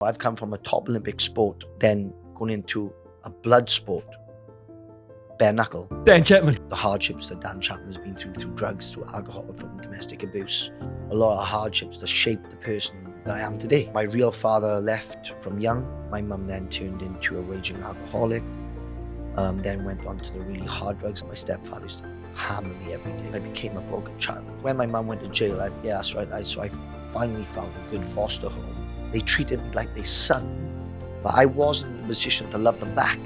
I've come from a top Olympic sport, then going into a blood sport, bare knuckle. Dan Chapman. The hardships that Dan Chapman has been through drugs, through alcohol, from domestic abuse. A lot of hardships that shaped the person that I am today. My real father left from young. My mum then turned into a raging alcoholic, then went on to the really hard drugs. My stepfather used to hammer me every day. I became a broken child. When my mum went to jail, so I finally found a good foster home. They treated me like their son, but I wasn't in a position to love them back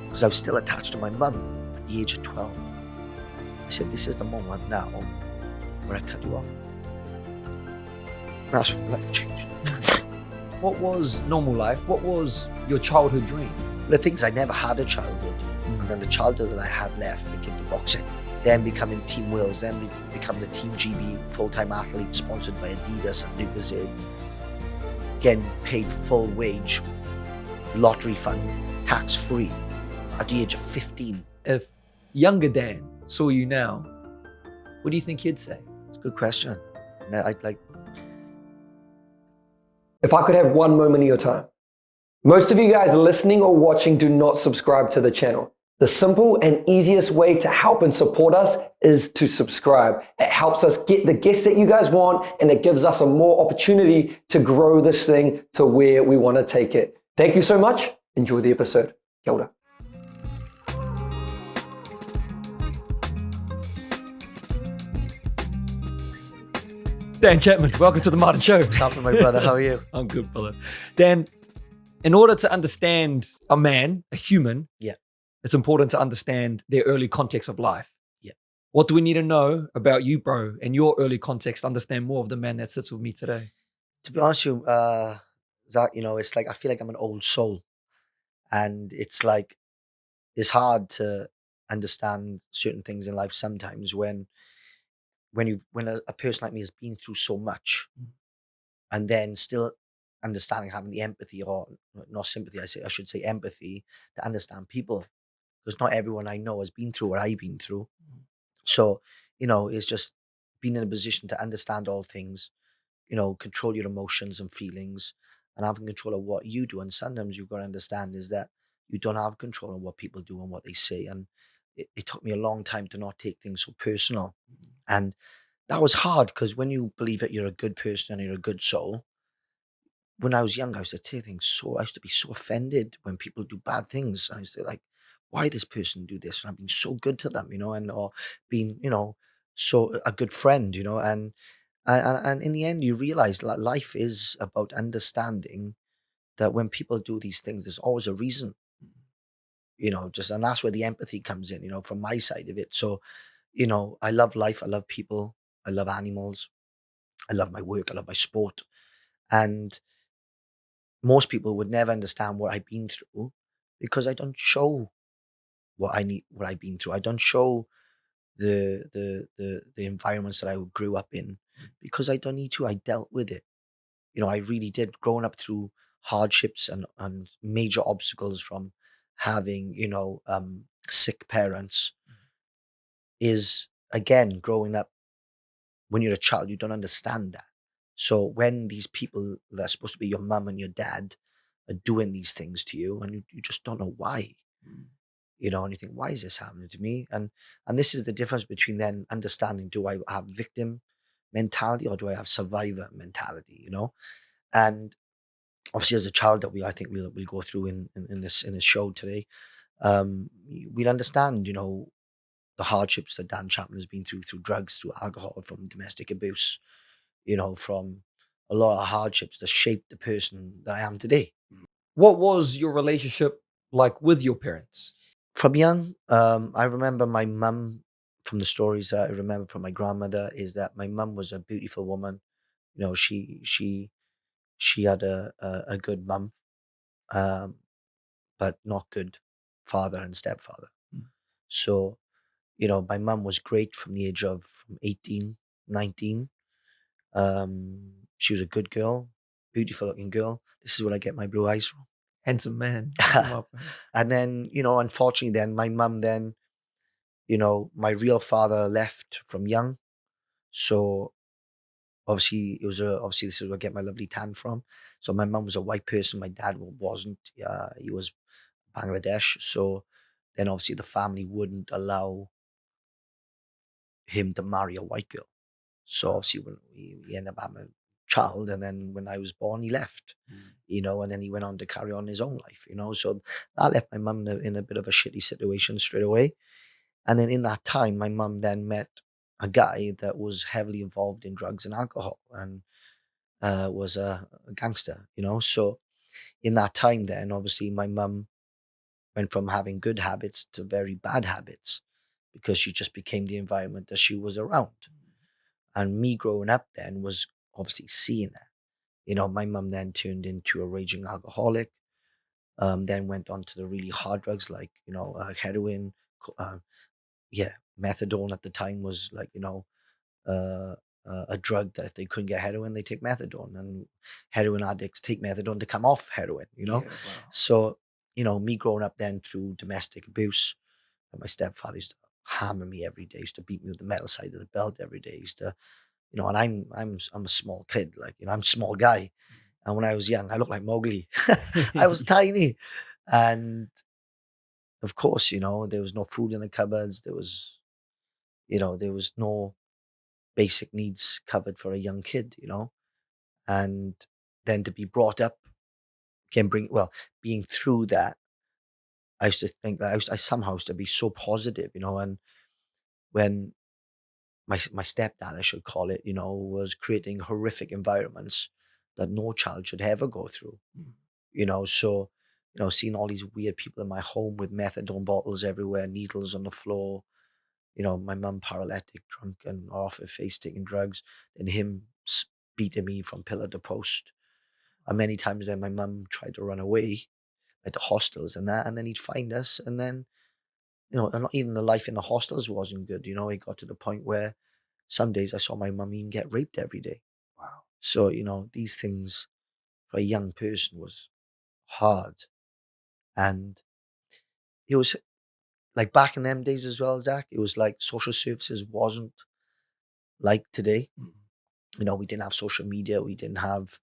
because I was still attached to my mum at the age of 12. I said, this is the moment now where I cut you off. That's when life changed. What was normal life? What was your childhood dream? The things I never had a childhood, and then the childhood that I had left became the boxing, then becoming Team Wales, then becoming the Team GB full-time athlete sponsored by Adidas and Lucozade, getting paid full wage, lottery fund, tax-free at the age of 15. If younger Dan saw you now, what do you think he'd say? It's a good question. I'd like. If I could have one moment of your time. Most of you guys listening or watching do not subscribe to the channel. The simple and easiest way to help and support us is to subscribe. It helps us get the guests that you guys want, and it gives us a more opportunity to grow this thing to where we want to take it. Thank you so much. Enjoy the episode. Kia ora. Dan Chapman, welcome to the Martin Show. What's happening, my brother? How are you? I'm good, brother. Dan, in order to understand a man, a human, it's important to understand their early context of life. Yeah. What do we need to know about you, bro, and your early context to understand more of the man that sits with me today? To be honest with you, Zach, it's like I feel like I'm an old soul, and it's like it's hard to understand certain things in life sometimes when a person like me has been through so much, and then still understanding, having the empathy, or not sympathy, I should say empathy, to understand people, because not everyone I know has been through what I've been through. So, it's just being in a position to understand all things, control your emotions and feelings, and having control of what you do. And sometimes you've got to understand is that you don't have control of what people do and what they say. And it took me a long time to not take things so personal. And that was hard, because when you believe that you're a good person and you're a good soul, when I was young, I used to take things I used to be so offended when people do bad things. And I used to like, why this person do this? And I've been so good to them, or being, so a good friend, and in the end, you realize that life is about understanding that when people do these things, there's always a reason, and that's where the empathy comes in, from my side of it. So, I love life. I love people. I love animals. I love my work. I love my sport. And most people would never understand what I've been through because I don't show what I've been through. I don't show the environments that I grew up in because I don't need to. I dealt with it. I really did. Growing up through hardships and major obstacles, from having, sick parents, is, again, growing up. When you're a child, you don't understand that. So when these people that are supposed to be your mum and your dad are doing these things to you, and you just don't know why, and you think, why is this happening to me? And this is the difference between then understanding, do I have victim mentality or do I have survivor mentality, And obviously, as a child that I think we'll go through in this show today, we'll understand, the hardships that Dan Chapman has been through drugs, through alcohol, from domestic abuse, from a lot of hardships that shaped the person that I am today. What was your relationship like with your parents? From young, I remember my mum, from the stories that I remember from my grandmother, is that my mum was a beautiful woman. She had a good mum, but not good father and stepfather. So, my mum was great from the age of 18, 19. She was a good girl, beautiful looking girl. This is where I get my blue eyes from. Handsome man. And then, unfortunately then, my mum then, my real father left from young. So obviously obviously this is where I get my lovely tan from. So my mum was a white person, my dad wasn't. He was Bangladesh. So then obviously the family wouldn't allow him to marry a white girl. So obviously when we ended up having a child, and then when I was born, he left. And then he went on to carry on his own life. So that left my mum in a bit of a shitty situation straight away. And then in that time, my mum then met a guy that was heavily involved in drugs and alcohol, and was a gangster. So in that time, then obviously my mum went from having good habits to very bad habits because she just became the environment that she was around. And me growing up then was obviously seeing that. My mum then turned into a raging alcoholic, then went on to the really hard drugs like, heroin. Uh, yeah, methadone at the time was like, uh, a drug that if they couldn't get heroin, they take methadone. And heroin addicts take methadone to come off heroin. Yeah, wow. So, me growing up then through domestic abuse, and my stepfather used to hammer me every day, used to beat me with the metal side of the belt every day, used to and I'm a small kid, like, I'm a small guy. And when I was young, I looked like Mowgli. I was tiny. And of course, there was no food in the cupboards. There was no basic needs covered for a young kid. And then to be brought up being through that, I used to think that I somehow used to be so positive. And when my stepdad, I should call it, was creating horrific environments that no child should ever go through. So, seeing all these weird people in my home with methadone bottles everywhere, needles on the floor, my mum paralytic, drunk and off her face taking drugs, and him beating me from pillar to post. And many times then my mum tried to run away at the hostels and that, and then he'd find us, and then, and not even the life in the hostels wasn't good. It got to the point where some days I saw my mum even get raped every day. Wow. So, these things for a young person was hard. And it was like back in them days as well, Zach, it was like social services wasn't like today. We didn't have social media. We didn't have,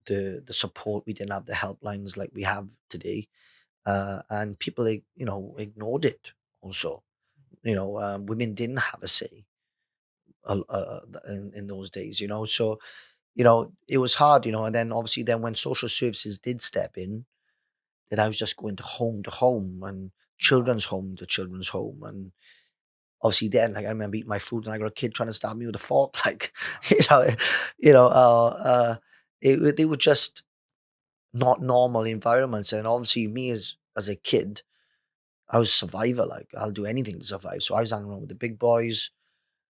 the support. We didn't have the helplines like we have today. And people, ignored it also. Women didn't have a say in those days. So, it was hard. And then obviously then when social services did step in, then I was just going to home and children's home to children's home. And obviously then, like, I remember eating my food and I got a kid trying to stab me with a fork. Like, you know, they were just not normal environments. And obviously me as a kid, I was a survivor. Like, I'll do anything to survive. So I was hanging around with the big boys.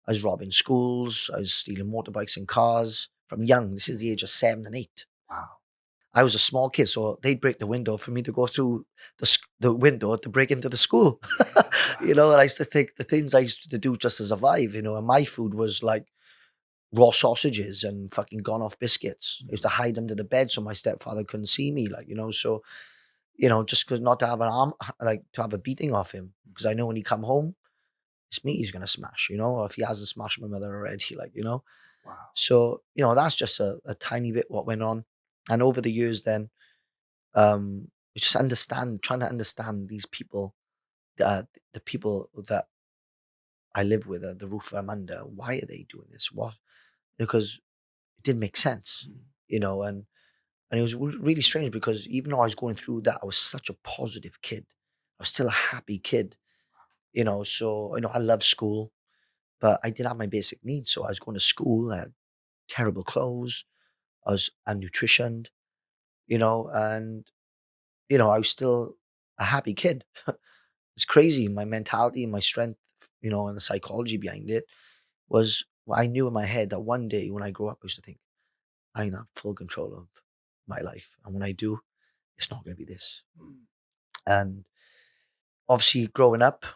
I was robbing schools. I was stealing motorbikes and cars from young. This is the age of 7 and 8. Wow. I was a small kid, so they'd break the window for me to go through the window to break into the school. And I used to think the things I used to do just to survive, and my food was like raw sausages and fucking gone off biscuits. I used to hide under the bed so my stepfather couldn't see me, so, just because not to have an arm, like to have a beating off him, because I know when he come home, it's me he's gonna smash, or if he hasn't smashed my mother already, Wow. So, that's just a tiny bit what went on. And over the years then, just trying to understand these people, the people that I live with, the roof I'm under, why are they doing this? What? Because it didn't make sense, and it was really strange because even though I was going through that, I was such a positive kid. I was still a happy kid, so, I love school, but I didn't have my basic needs. So I was going to school, I had terrible clothes, I was unnutritioned, and, I was still a happy kid. It's crazy. My mentality and my strength, and the psychology behind it was, well, I knew in my head that one day when I grow up, I used to think, I have full control of my life. And when I do, it's not going to be this. And obviously growing up,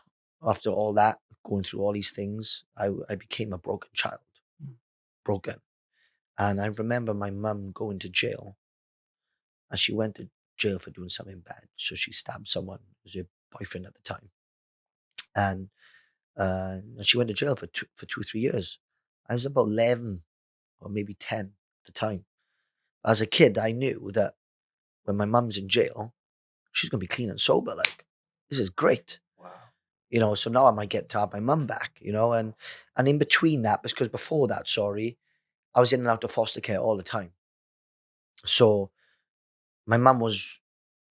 after all that, going through all these things, I became a broken child. Broken. And I remember my mum going to jail, and she went to jail for doing something bad. So she stabbed someone who was her boyfriend at the time. And she went to jail for 2, 3 years. I was about 11, or maybe 10 at the time. As a kid, I knew that when my mum's in jail, she's going to be clean and sober. Like, this is great. Wow. So now I might get to have my mum back, and in between that, because before that, I was in and out of foster care all the time. So my mum was,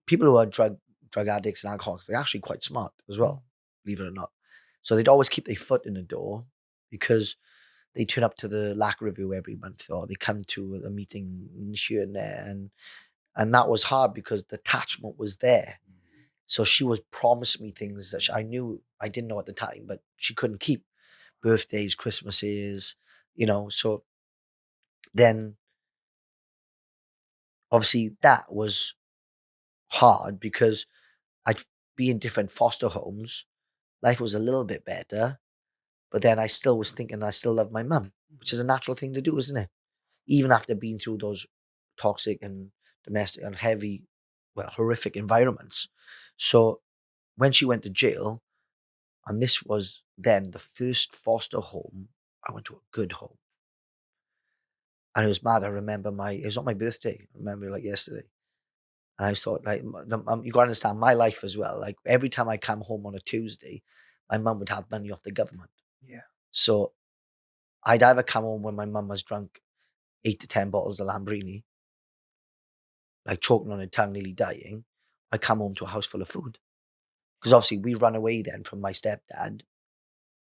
people who are drug addicts and alcoholics, they're actually quite smart as well, believe it or not. So they'd always keep their foot in the door because they turn up to the LAC review every month, or they come to a meeting here and there. And that was hard because the attachment was there. So she was promising me things that I knew I didn't know at the time, but she couldn't keep. Birthdays, Christmases, So then obviously that was hard because I'd be in different foster homes. Life was a little bit better, but then I still was thinking I still love my mum, which is a natural thing to do, isn't it? Even after being through those toxic and domestic and heavy, horrific environments. So when she went to jail, and this was then the first foster home, I went to a good home. And it was mad. I remember it was on my birthday. I remember like yesterday. And I thought, like, you got to understand my life as well. Like, every time I come home on a Tuesday, my mum would have money off the government. Yeah. So I'd either come home when my mum was drunk 8 to 10 bottles of Lambrini, like choking on her tongue, nearly dying. I come home to a house full of food. Because obviously we ran away then from my stepdad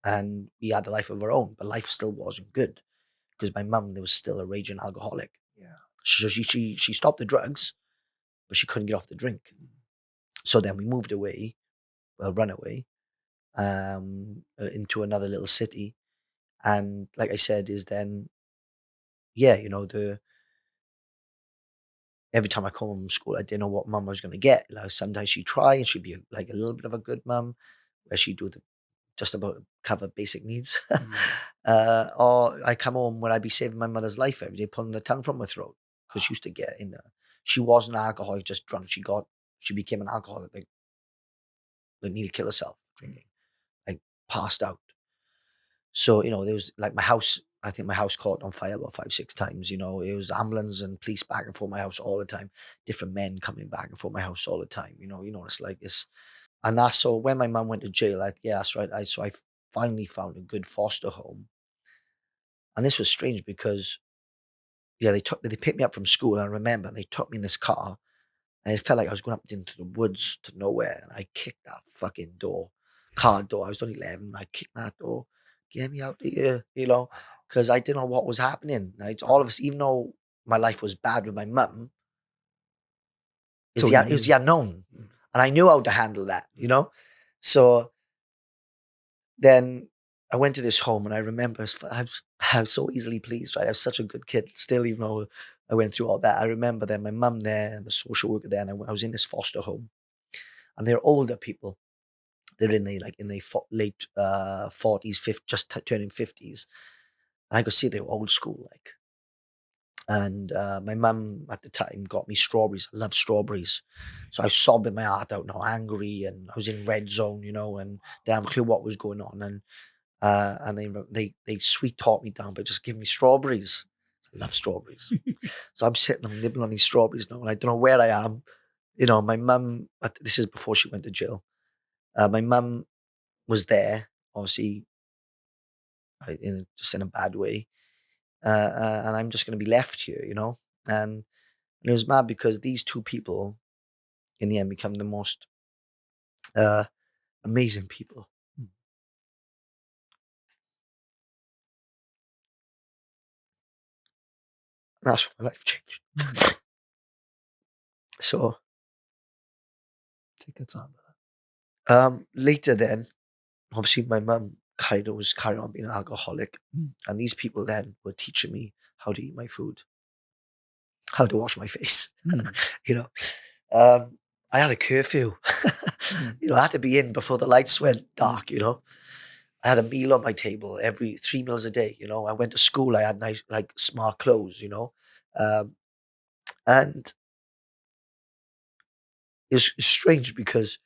and we had a life of our own, but life still wasn't good because my mum was still a raging alcoholic. Yeah. So she stopped the drugs, but she couldn't get off the drink. So then we moved away, run away, into another little city. And like I said, is then, every time I come home from school, I didn't know what mum was going to get. Like, sometimes she'd try and she'd be like a little bit of a good mum, where she'd do just about cover basic needs. Or I come home where I'd be saving my mother's life every day, pulling the tongue from her throat because she used to get in there. She wasn't an alcoholic, just drunk. She became an alcoholic, like nearly kill herself drinking, like passed out. So, there was like my house, I think my house caught on fire about 5, 6 times. It was ambulance and police back and forth my house all the time. Different men coming back and forth my house all the time. You know what it's like. And that's so when my mum went to jail, that's right. So I finally found a good foster home. And this was strange because, they picked me up from school. And I remember they took me in this car and it felt like I was going up into the woods to nowhere. And I kicked that fucking car door. I was only 11. I kicked that door. Get me out of here, because I didn't know what was happening. All of us, even though my life was bad with my mum, it was the unknown. And I knew how to handle that, So then I went to this home and I remember I was so easily pleased, right? I was such a good kid still, even though I went through all that. I remember then my mum there and the social worker there, and I was in this foster home. And they're older people. They're in the late 40s, just turning 50s. And I could see they were old school, like. And my mum at the time got me strawberries. I love strawberries. So I was sobbing my heart out, now angry, and I was in red zone, and didn't have a clue what was going on. And they sweet talked me down by just giving me strawberries. I love strawberries. So I'm sitting and nibbling on these strawberries now, and I don't know where I am. My mum, this is before she went to jail. My mum was there, obviously, just in a bad way. And I'm just going to be left here, And it was mad because these two people, in the end, become the most amazing people. And that's when my life changed. So, take your time. Later then, obviously my mum was carrying on being an alcoholic. And these people then were teaching me how to eat my food, how to wash my face, I had a curfew. I had to be in before the lights went dark, I had a meal on my table every 3 meals a day, I went to school, I had nice, like, smart clothes, and it's strange because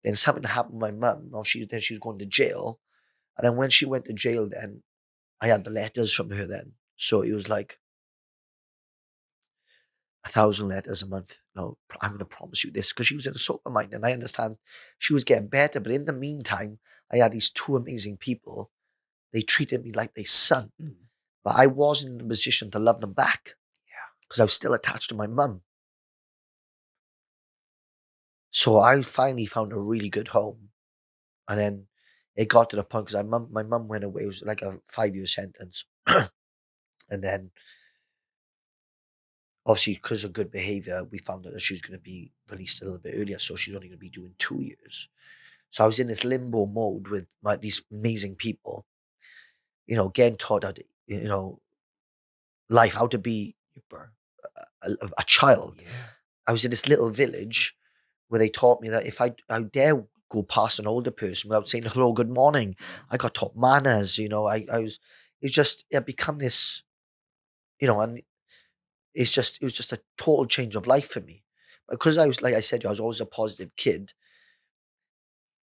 then something happened with my mum. She was going to jail. And then when she went to jail then, I had the letters from her then. So it was like 1,000 letters a month. No, I'm going to promise you this, because she was in a sober mind, and I understand she was getting better. But in the meantime, I had these two amazing people. They treated me like their son, but I wasn't in a position to love them back because I was still attached to my mum. So I finally found a really good home, and then it got to the point because my mum went away. It was like a 5-year sentence, and then obviously, because of good behavior, we found out that she was going to be released a little bit earlier. So she's only going to be doing 2 years. So I was in this limbo mode with these amazing people, getting taught how to, life, how to be a child. Yeah. I was in this little village where they taught me that if I dare go past an older person without saying hello, good morning, I got taught manners. It become this, and it was just a total change of life for me. Because I was, like I said, I was always a positive kid.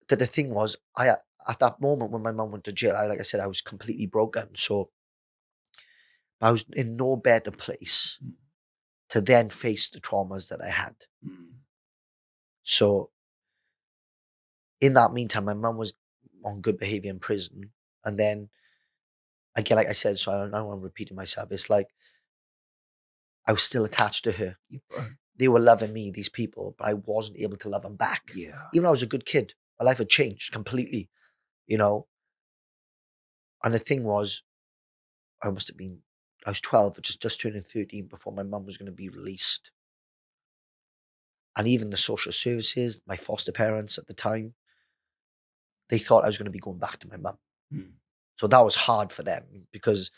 That the thing was, at that moment when my mum went to jail, like I said, I was completely broken. So I was in no better place to then face the traumas that I had. So in that meantime, my mum was on good behavior in prison. And then again, like I said, so I don't want to repeat myself. It's like I was still attached to her. They were loving me, these people, but I wasn't able to love them back. Yeah. Even though I was a good kid, my life had changed completely, And the thing was, I was 12, just turning 13 before my mum was going to be released. And even the social services, my foster parents at the time, they thought I was going to be going back to my mum. So that was hard for them because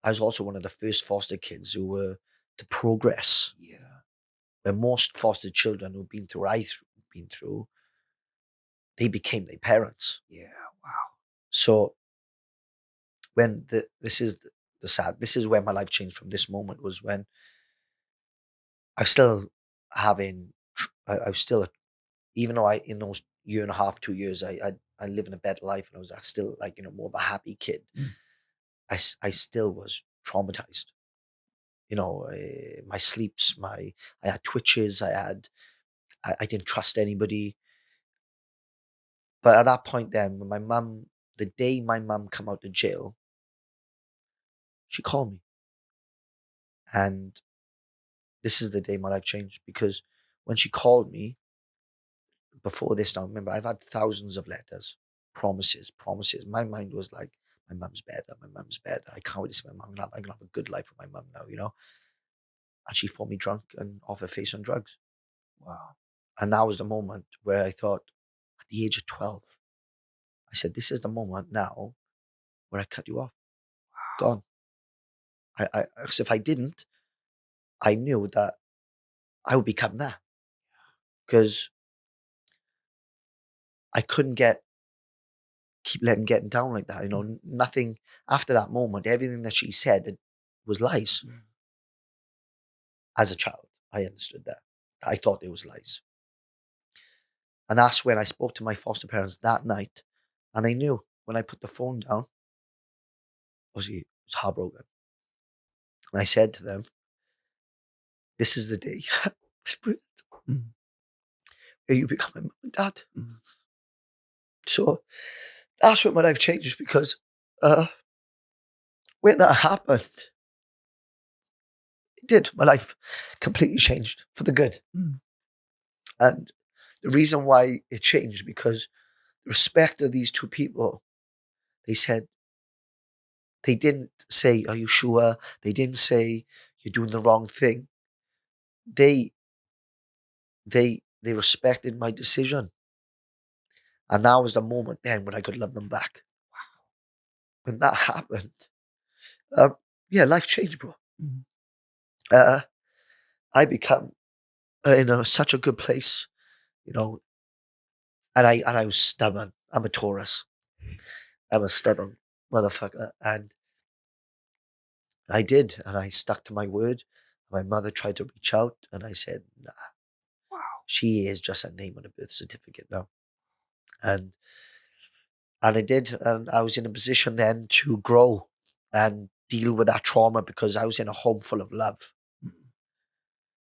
I was also one of the first foster kids who were to progress. Yeah. Where most foster children who've been through what I've been through, they became their parents. Yeah. Wow. So when this is where my life changed from this moment, was when I was still having, I was still, even though in those year and a half, 2 years, I live in a better life, and I was still like, more of a happy kid. I still was traumatized. My sleeps, I had twitches, I didn't trust anybody. But at that point then, when the day my mum come out of jail, she called me. And this is the day my life changed, because when she called me, before this now, remember, I've had thousands of letters, promises. My mind was like, my mum's better. I can't wait to see my mum. I'm gonna have a good life with my mum now, And she phoned me drunk and off her face on drugs. Wow. And that was the moment where I thought, at the age of 12, I said, this is the moment now where I cut you off. Gone. Because if I didn't, I knew that I would become that. Because I couldn't keep getting down like that. Nothing after that moment, everything that she said, it was lies. As a child, I understood that. I thought it was lies. And that's when I spoke to my foster parents that night. And they knew when I put the phone down, obviously, I was heartbroken. And I said to them, this is the day where you become my mum and dad. So that's when my life changed, because when that happened, it did. My life completely changed for the good. And the reason why it changed, because the respect of these two people, they said, they didn't say, are you sure? They didn't say, you're doing the wrong thing. They respected my decision. And that was the moment then when I could love them back. Wow. When that happened, life changed, bro. I become in such a good place, and I was stubborn. I'm a Taurus. I'm a stubborn motherfucker. And I did, and I stuck to my word. My mother tried to reach out, and I said, nah. Wow. She is just a name on a birth certificate now. And I did, and I was in a position then to grow and deal with that trauma because I was in a home full of love.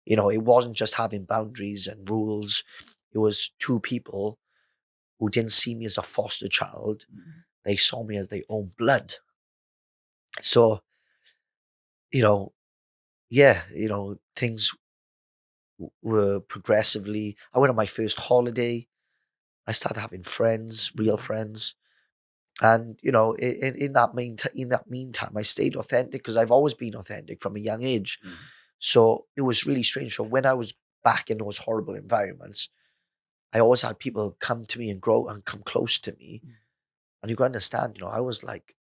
You know, it wasn't just having boundaries and rules. It was two people who didn't see me as a foster child. They saw me as their own blood. So, you know, yeah, you know, things were progressively. I went on my first holiday. I started having friends, real friends. And, you know, in that meantime, I stayed authentic because I've always been authentic from a young age. So it was really strange. So when I was back in those horrible environments, I always had people come to me and grow and come close to me. And you got to understand, you know, I was like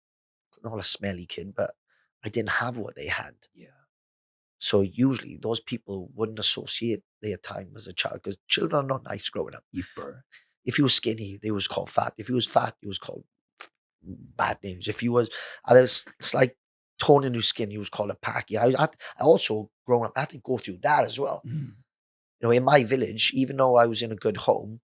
not a smelly kid, but I didn't have what they had. Yeah. So usually those people wouldn't associate their time as a child because children are not nice growing up. If he was skinny, they was called fat. If he was fat, he was called bad names. If he was had a slight tone in his skin, he was called a packy. I also growing up, I had to go through that as well. You know, in my village, even though I was in a good home,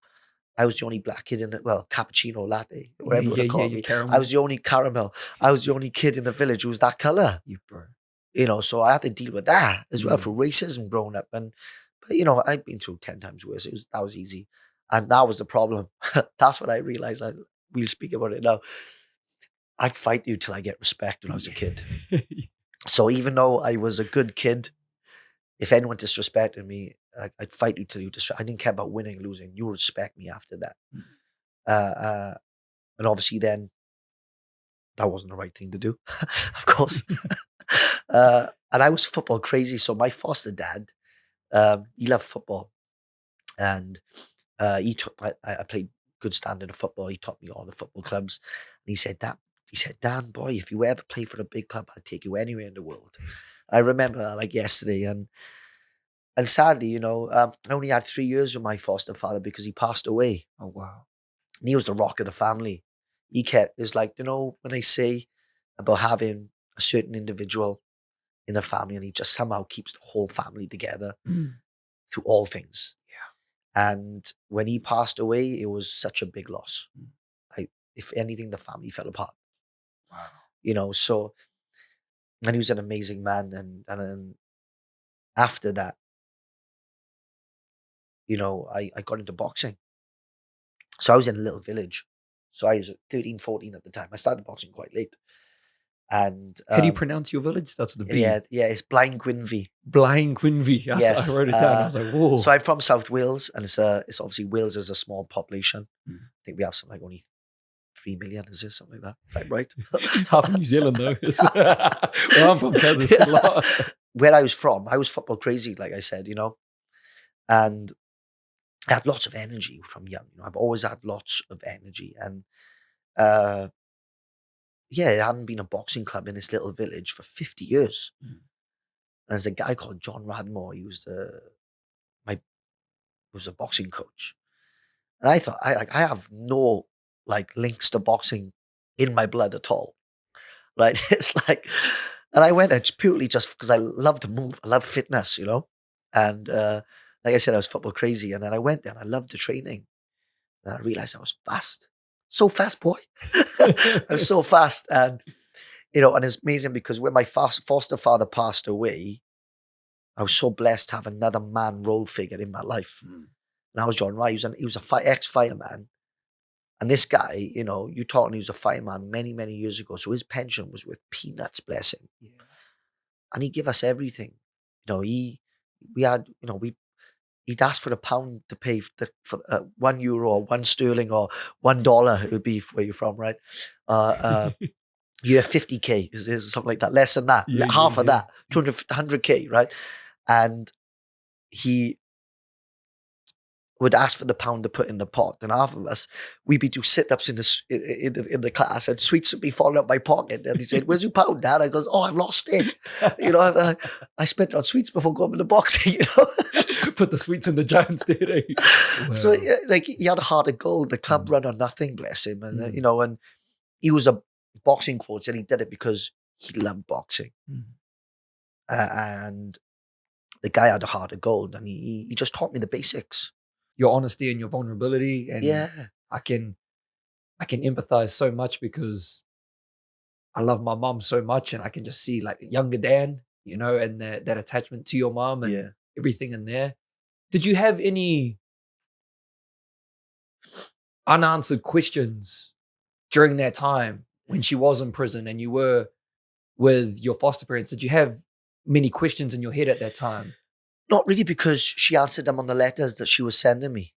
I was the only black kid in it. Well, cappuccino latte, whatever you want to call me. Caramel. I was the only caramel. I was the only kid in the village who was that color. You know, so I had to deal with that as well for racism growing up. But you know, I'd been through 10 times worse. That was easy, and that was the problem. That's what I realized. We'll speak about it now. I'd fight you till I get respect when I was a kid. So even though I was a good kid, if anyone disrespected me, I'd fight you till you disrespect. I didn't care about winning, losing. You respect me after that. And obviously then, that wasn't the right thing to do, of course. And I was football crazy. So my foster dad, he loved football. And I played good standard of football. He taught me all the football clubs. And he said, Dan, boy, if you ever play for a big club, I'll take you anywhere in the world. I remember that like yesterday. And sadly, you know, I only had 3 years with my foster father because he passed away. Oh, wow. And he was the rock of the family. It's like, you know, when they say about having a certain individual in the family and he just somehow keeps the whole family together through all things. Yeah. And when he passed away, it was such a big loss. If anything, the family fell apart. Wow. You know, so, and he was an amazing man. And after that, you know, I got into boxing. So I was in a little village. So I was 13, 14 at the time. I started boxing quite late. And how do you pronounce your village? That's the B. Yeah, it's Blaen Gwynfi. Blaen Gwynfi. Yes, I wrote it down. I was like, whoa. So I'm from South Wales, and it's obviously Wales is a small population. I think we have something like only 3 million. Is this something like that? If I'm right. Half of New Zealand though. Well, I'm from Kazakhstan. Where I was from, I was football crazy, like I said, you know, and I had lots of energy from young. You know, I've always had lots of energy, and yeah, it hadn't been a boxing club in this little village for 50 years. And there's a guy called John Radmore. He was was a boxing coach, and I thought I have no like links to boxing in my blood at all. Right? It's like, and I went there purely just because I love to move. I love fitness, you know, and like I said, I was football crazy, and then I went there and I loved the training, and I realized I was fast, so fast, boy. I was so fast, and you know, and it's amazing because when my foster father passed away, I was so blessed to have another man role figure in my life. And that was John Wright. He was a ex-fireman. And this guy, you know, you taught he was a fireman many, many years ago. So his pension was with peanuts, bless him. Yeah. And he gave us everything. You know, he'd ask for £1 to pay for €1 or €1 or $1. It would be where you're from, right? You have 50K, is something like that. Less than that, half of that, 100K, right? And he would ask for the £1 to put in the pot, and half of us, we'd be do sit-ups in the class, and sweets would be falling out my pocket. And he said, "Where's your £1, Dad?" I goes, "Oh, I've lost it." You know, I spent on sweets before going to boxing. You know, put the sweets in the jar instead. Eh? Wow. So yeah, like he had a heart of gold. The club run on nothing, bless him, and you know, and he was a boxing coach, and he did it because he loved boxing, and the guy had a heart of gold, and he just taught me the basics. Your honesty and your vulnerability, and I can empathize so much because I love my mom so much, and I can just see like younger Dan, you know, and that attachment to your mom and everything in there. Did you have any unanswered questions during that time when she was in prison and you were with your foster parents? Did you have many questions in your head at that time? Not really, because she answered them on the letters that she was sending me.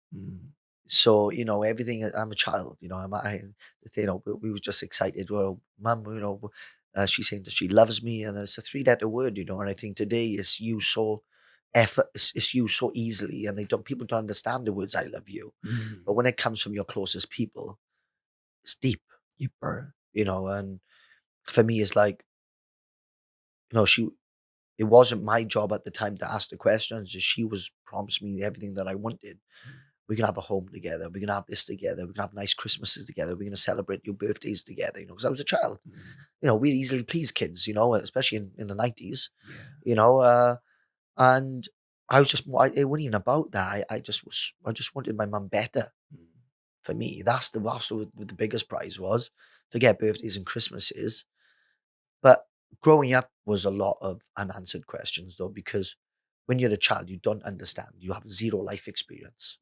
So, you know, everything, I'm a child, you know, we were just excited. Well, mum, you know, she's saying that she loves me, and it's a 3-letter word, you know, and I think today it's used so it's used so easily, and people don't understand the words, I love you. But when it comes from your closest people, it's deep, bro. you know, and for me, it's like, you know, it wasn't my job at the time to ask the questions. Just she was promised me everything that I wanted. We're gonna have a home together. We're gonna have this together. We're gonna have nice Christmases together. We're gonna celebrate your birthdays together. You know, because I was a child. You know, we easily please kids. You know, especially in the 90s. You know, and I was just it wasn't even about that. I just wanted my mum better. For me, that's what the biggest prize was. Forget birthdays and Christmases, but growing up was a lot of unanswered questions, though, because when you're a child, you don't understand. You have zero life experience.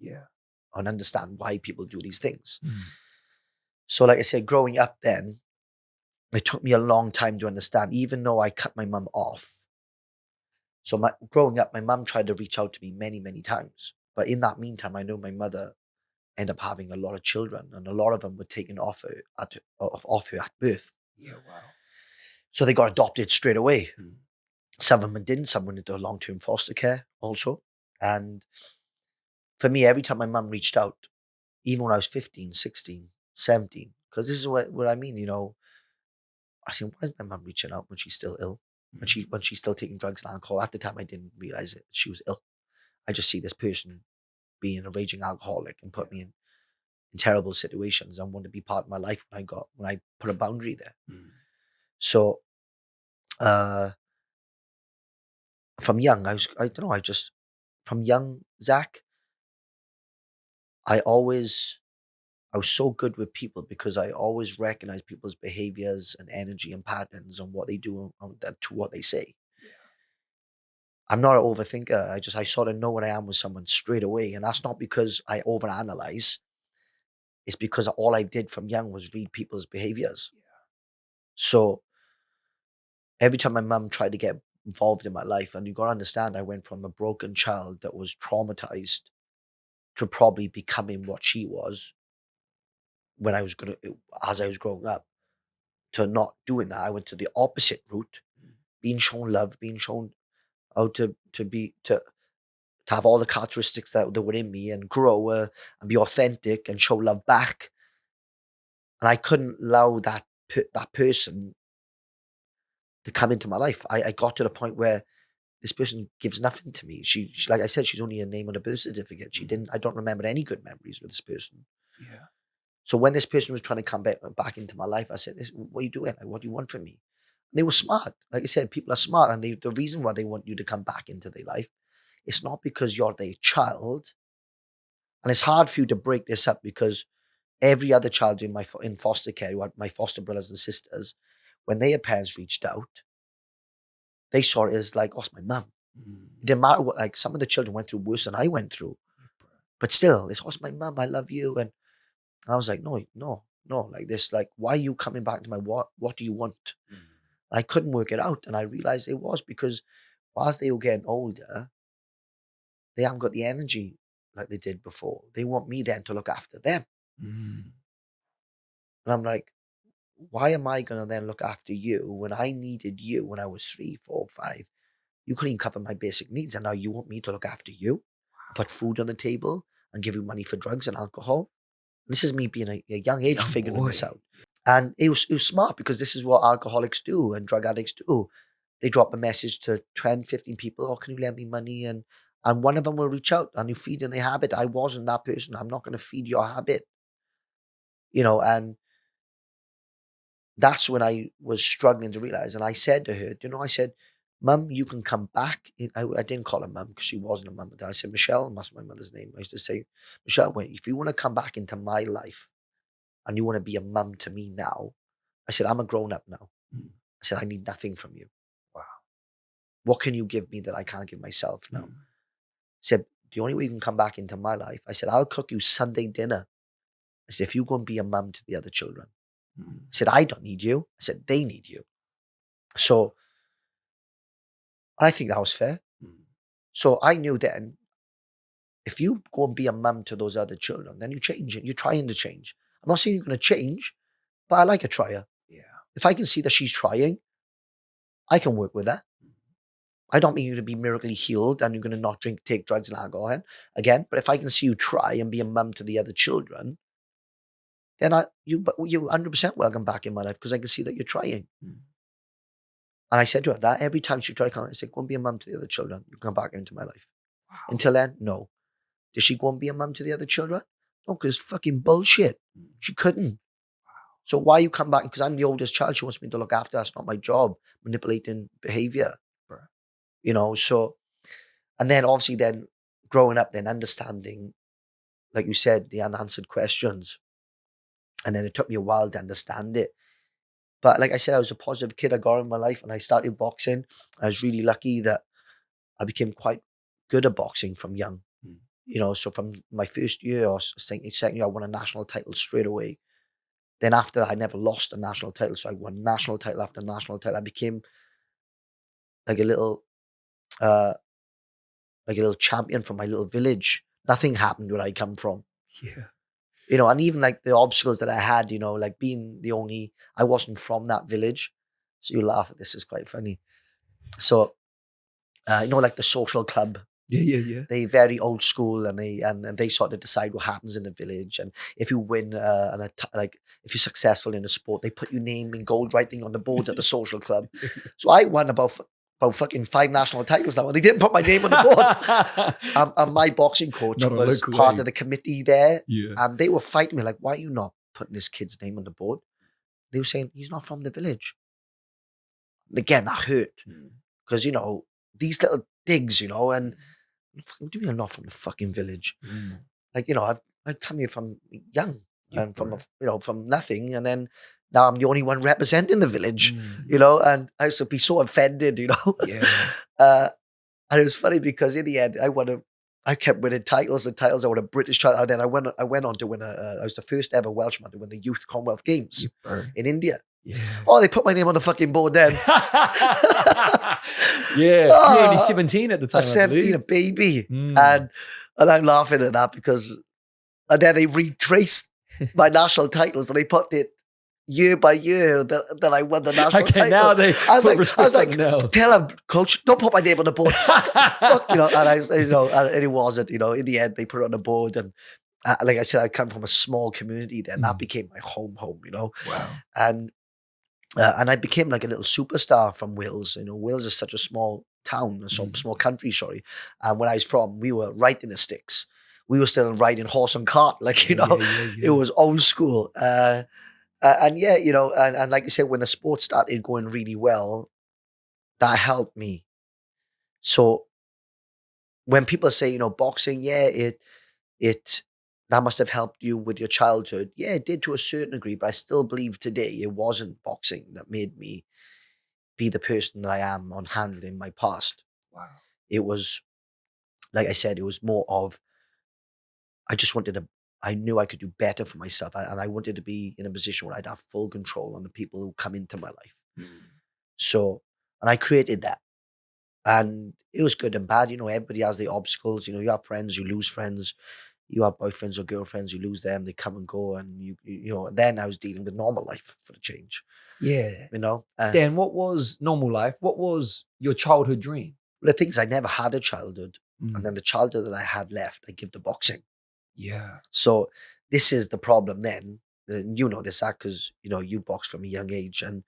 And understand why people do these things. So, like I said, growing up then, it took me a long time to understand, even though I cut my mum off. So, growing up, my mum tried to reach out to me many, many times. But in that meantime, I know my mother ended up having a lot of children, and a lot of them were taken off her at birth. Wow. So they got adopted straight away. Some of them didn't. Some went into long-term foster care also. And for me, every time my mum reached out, even when I was 15, 16, 17, because this is what I mean, you know, I said, why is my mum reaching out when she's still ill? When she's still taking drugs and alcohol? At the time, I didn't realize it. She was ill. I just see this person being a raging alcoholic and put me in terrible situations and want to be part of my life when I put a boundary there. So, from young, I don't know, from young Zach, I was so good with people because I always recognize people's behaviors and energy and patterns and what they do to what they say. I'm not an overthinker. I sort of know what I am with someone straight away. And that's not because I overanalyze. It's because all I did from young was read people's behaviors. So every time my mum tried to get involved in my life, and you got to understand, I went from a broken child that was traumatized to probably becoming what she was as I was growing up, to not doing that. I went to the opposite route, being shown love, being shown how to have all the characteristics that were in me and grow and be authentic and show love back. And I couldn't allow that person to come into my life. I got to the point where this person gives nothing to me. She, like I said, she's only a name on a birth certificate. I don't remember any good memories with this person. So when this person was trying to come back into my life, I said, what are you doing? Like, what do you want from me? And they were smart. Like I said, people are smart. And the reason why they want you to come back into their life, it's not because you're their child. And it's hard for you to break this up because every other child in foster care, my foster brothers and sisters, when their parents reached out, they saw it as like, oh, it's my mum. It didn't matter what, like some of the children went through worse than I went through. But still, it's, oh, it's my mum, I love you. And I was like, no, like this, like, why are you coming back to my, what do you want? I couldn't work it out. And I realized it was because whilst they were getting older, they haven't got the energy like they did before. They want me then to look after them. And I'm like, why am I going to then look after you when I needed you when I was 3, 4, 5? You couldn't even cover my basic needs. And now you want me to look after you, put food on the table and give you money for drugs and alcohol. This is me being a young age figuring this out. And it was smart because this is what alcoholics do and drug addicts do. They drop a message to 10, 15 people, oh, can you lend me money? And one of them will reach out and you feed in their habit. I wasn't that person. I'm not going to feed your habit. You know, and that's when I was struggling to realize. And I said to her, I said, Mum, you can come back. I didn't call her Mum because she wasn't a mum. I said, Michelle, and that's my mother's name. I used to say, Michelle, wait, if you want to come back into my life and you want to be a mum to me now, I said, I'm a grown up now. I said, I need nothing from you. Wow. What can you give me that I can't give myself now? I said, the only way you can come back into my life, I said, I'll cook you Sunday dinner. I said, if you go and be a mum to the other children. I said, I don't need you. I said, they need you. So I think that was fair. So I knew then, if you go and be a mum to those other children, then you change it. You're trying to change. I'm not saying you're going to change, but I like a trier. Yeah. If I can see that she's trying, I can work with that. I don't mean you to be miraculously healed and you're going to not drink, take drugs and alcohol again. But if I can see you try and be a mum to the other children, then you 100% welcome back in my life because I can see that you're trying. And I said to her that every time she tried to come, I said, go and be a mum to the other children. You come back into my life. Wow. Until then, no. Did she go and be a mum to the other children? No, because it's fucking bullshit. She couldn't. So why you come back? Because I'm the oldest child. She wants me to look after. That's not my job. Manipulating behavior. You know, so, and then obviously then growing up, then understanding, like you said, the unanswered questions. And then it took me a while to understand it. But like I said, I was a positive kid. I got in my life and I started boxing. I was really lucky that I became quite good at boxing from young. You know, so from my first year or second year, I won a national title straight away. Then after that, I never lost a national title. So I won national title after national title. I became like a little champion from my little village. Nothing happened where I come from. Yeah. You know, and even like the obstacles that I had, you know, like being I wasn't from that village. So you laugh at this, is quite funny. So, you know, like the social club. Yeah. They very old school, and they sort of decide what happens in the village. And if you win, like if you're successful in a sport, they put your name in gold writing on the board at the social club. So I won about fucking 5 national titles now, and they didn't put my name on the board. And my boxing coach was part of the committee there, and they were fighting me like, "Why are you not putting this kid's name on the board?" They were saying he's not from the village. And again, that hurt because you know these little digs, you know, and. What do you mean I'm not from the fucking village? Like, you know, I come here from young and from, from nothing. And then now I'm the only one representing the village, you know, and I used to be so offended, you know. Yeah. And it was funny because in the end, I kept winning titles and titles. I won a British title. And then I went on to win I was the first ever Welshman to win the Youth Commonwealth Games in India. Yeah. Oh, they put my name on the fucking board then. Yeah. Oh, you're only 17 at the time. 17, a baby. And I'm laughing at that because, and then they retraced my national titles and they put it year by year that I won the national title. Now they I was like, tell him, coach, don't put my name on the board. fuck, you know, and and it wasn't, you know, in the end they put it on the board. And like I said, I come from a small community then. That became my home, you know. Wow. And I became like a little superstar from Wales. You know, Wales is such a small town, small country, sorry. And where I was from, we were riding the sticks. We were still riding horse and cart, like, you know, it was old school. And yeah, you know, and like you said, when the sport started going really well, that helped me. So when people say, you know, boxing, yeah, that must have helped you with your childhood. Yeah, it did to a certain degree, but I still believe today it wasn't boxing that made me be the person that I am on handling my past. Wow. It was, like I said, it was more of, I knew I could do better for myself. And I wanted to be in a position where I'd have full control on the people who come into my life. So, and I created that. And it was good and bad. You know, everybody has the obstacles. You know, you have friends, you lose friends. You have boyfriends or girlfriends, you lose them, they come and go, and you know. And then I was dealing with normal life for the change. Yeah, you know. Dan, what was normal life? What was your childhood dream? Well, the thing is, I never had a childhood, and then the childhood that I had left, I give to boxing. Yeah. So this is the problem. Then you know this, because you know you boxed from a young age, and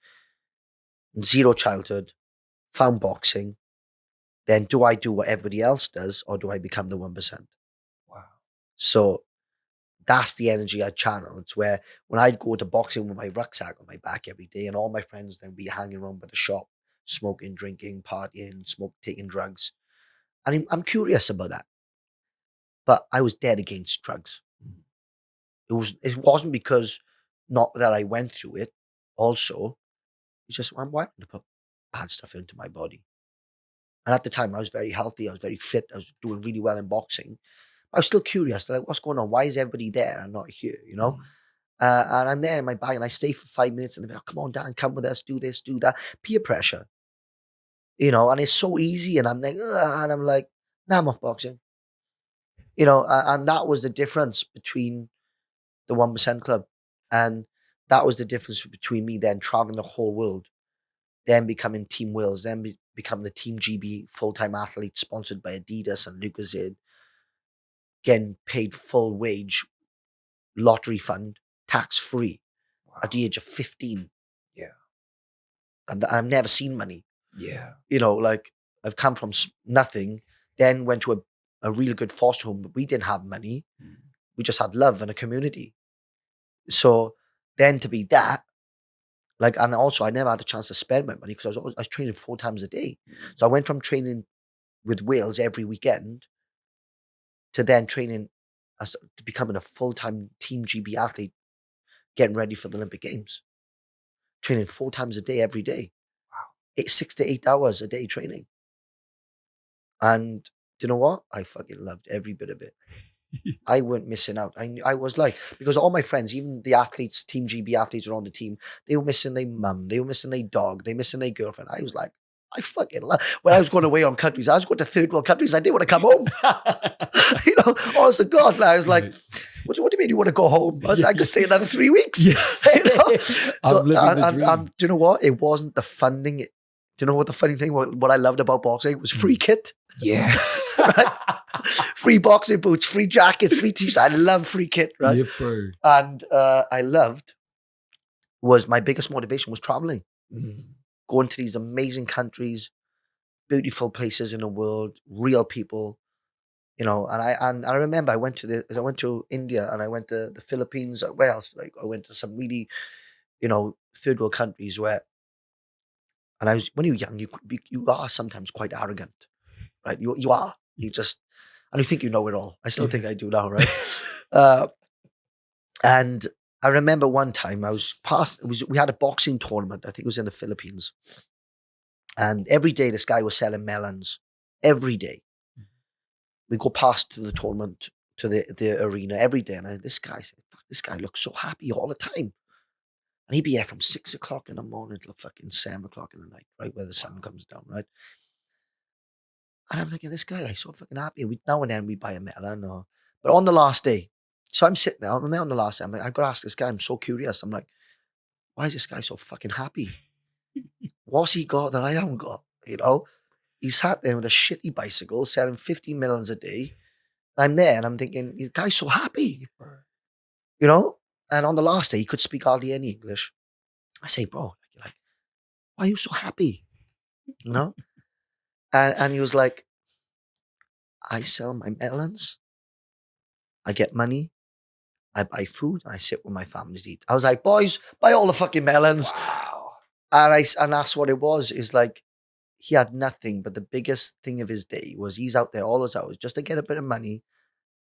zero childhood, found boxing. Then do I do what everybody else does, or do I become the 1%? Wow. So that's the energy I channel. It's where when I'd go to boxing with my rucksack on my back every day, and all my friends then be hanging around by the shop, smoking, drinking, partying, taking drugs. And I'm curious about that. But I was dead against drugs. It wasn't because not that I went through it also, It's just, why am I going to put bad stuff into my body? And at the time, I was very healthy. I was very fit. I was doing really well in boxing. I was still curious, like, what's going on? Why is everybody there and not here, you know? And I'm there in my bag and I stay for 5 minutes and they're like, oh, come on, Dan, come with us, do this, do that. Peer pressure, you know, and it's so easy. And I'm like, ugh, and I'm like, nah, I'm off boxing, you know, and that was the difference between the 1% Club. And that was the difference between me then traveling the whole world, then becoming Team Wales, then becoming the Team GB full-time athlete sponsored by Adidas and Lucozade, getting paid full wage, lottery fund, tax-free at the age of 15. Yeah. And I've never seen money. Yeah. You know, like I've come from nothing, then went to a really good foster home, but we didn't have money. We just had love and a community. So then to be that, like, and also I never had a chance to spend my money because I was training 4 times a day. So I went from training with Wales every weekend to then training to becoming a full-time Team GB athlete, getting ready for the Olympic Games. Training 4 times a day, every day. Wow. 6 to 8 hours a day training. And do you know what? I fucking loved every bit of it. I weren't missing out. I was like, because all my friends, even the athletes, Team GB athletes who are on the team, they were missing their mum, they were missing their dog, they were missing their girlfriend. I was like, I fucking love. When I was going away on countries, I was going to third world countries. I didn't want to come home. You know, honest to God, I was like, what do you mean you want to go home? I could stay another 3 weeks. Yeah. You know? So, I'm living the dream. do you know what? It wasn't the funding. Do you know what the funny thing, what I loved about boxing was free kit. Yeah. Right? Free boxing boots, free jackets, free t-shirts. I love free kit, right? Yeah, bro. And I loved, was my biggest motivation was traveling. Going to these amazing countries, beautiful places in the world, real people, you know. And I remember I went to India and I went to the Philippines. Where else? Like I went to some really, you know, third world countries where. And I was, when you're young, you are sometimes quite arrogant, right? You are. You just, and you think you know it all. I still think I do now, right? And I remember one time we had a boxing tournament. I think it was in the Philippines. And every day this guy was selling melons. Every day. We go past to the tournament, to the arena every day. And this guy said, fuck, this guy looks so happy all the time. And he'd be here from 6 o'clock in the morning till fucking 7 o'clock in the night, right? Where the sun comes down, right? And I'm thinking, this guy is so fucking happy. Now and then we buy a melon. But on the last day, so I'm sitting there, I'm there on the last day. I'm like, I've got to ask this guy, I'm so curious. I'm like, why is this guy so fucking happy? What's he got that I haven't got? You know? He sat there with a shitty bicycle selling 50 melons a day. And I'm there and I'm thinking, the guy's so happy. You know? And on the last day, he could speak hardly any English. I say, bro, like, why are you so happy? You know? And he was like, I sell my melons. I get money. I buy food and I sit with my family to eat. I was like, boys, buy all the fucking melons. Wow. And that's what it was. Is like, he had nothing, but the biggest thing of his day was he's out there all those hours just to get a bit of money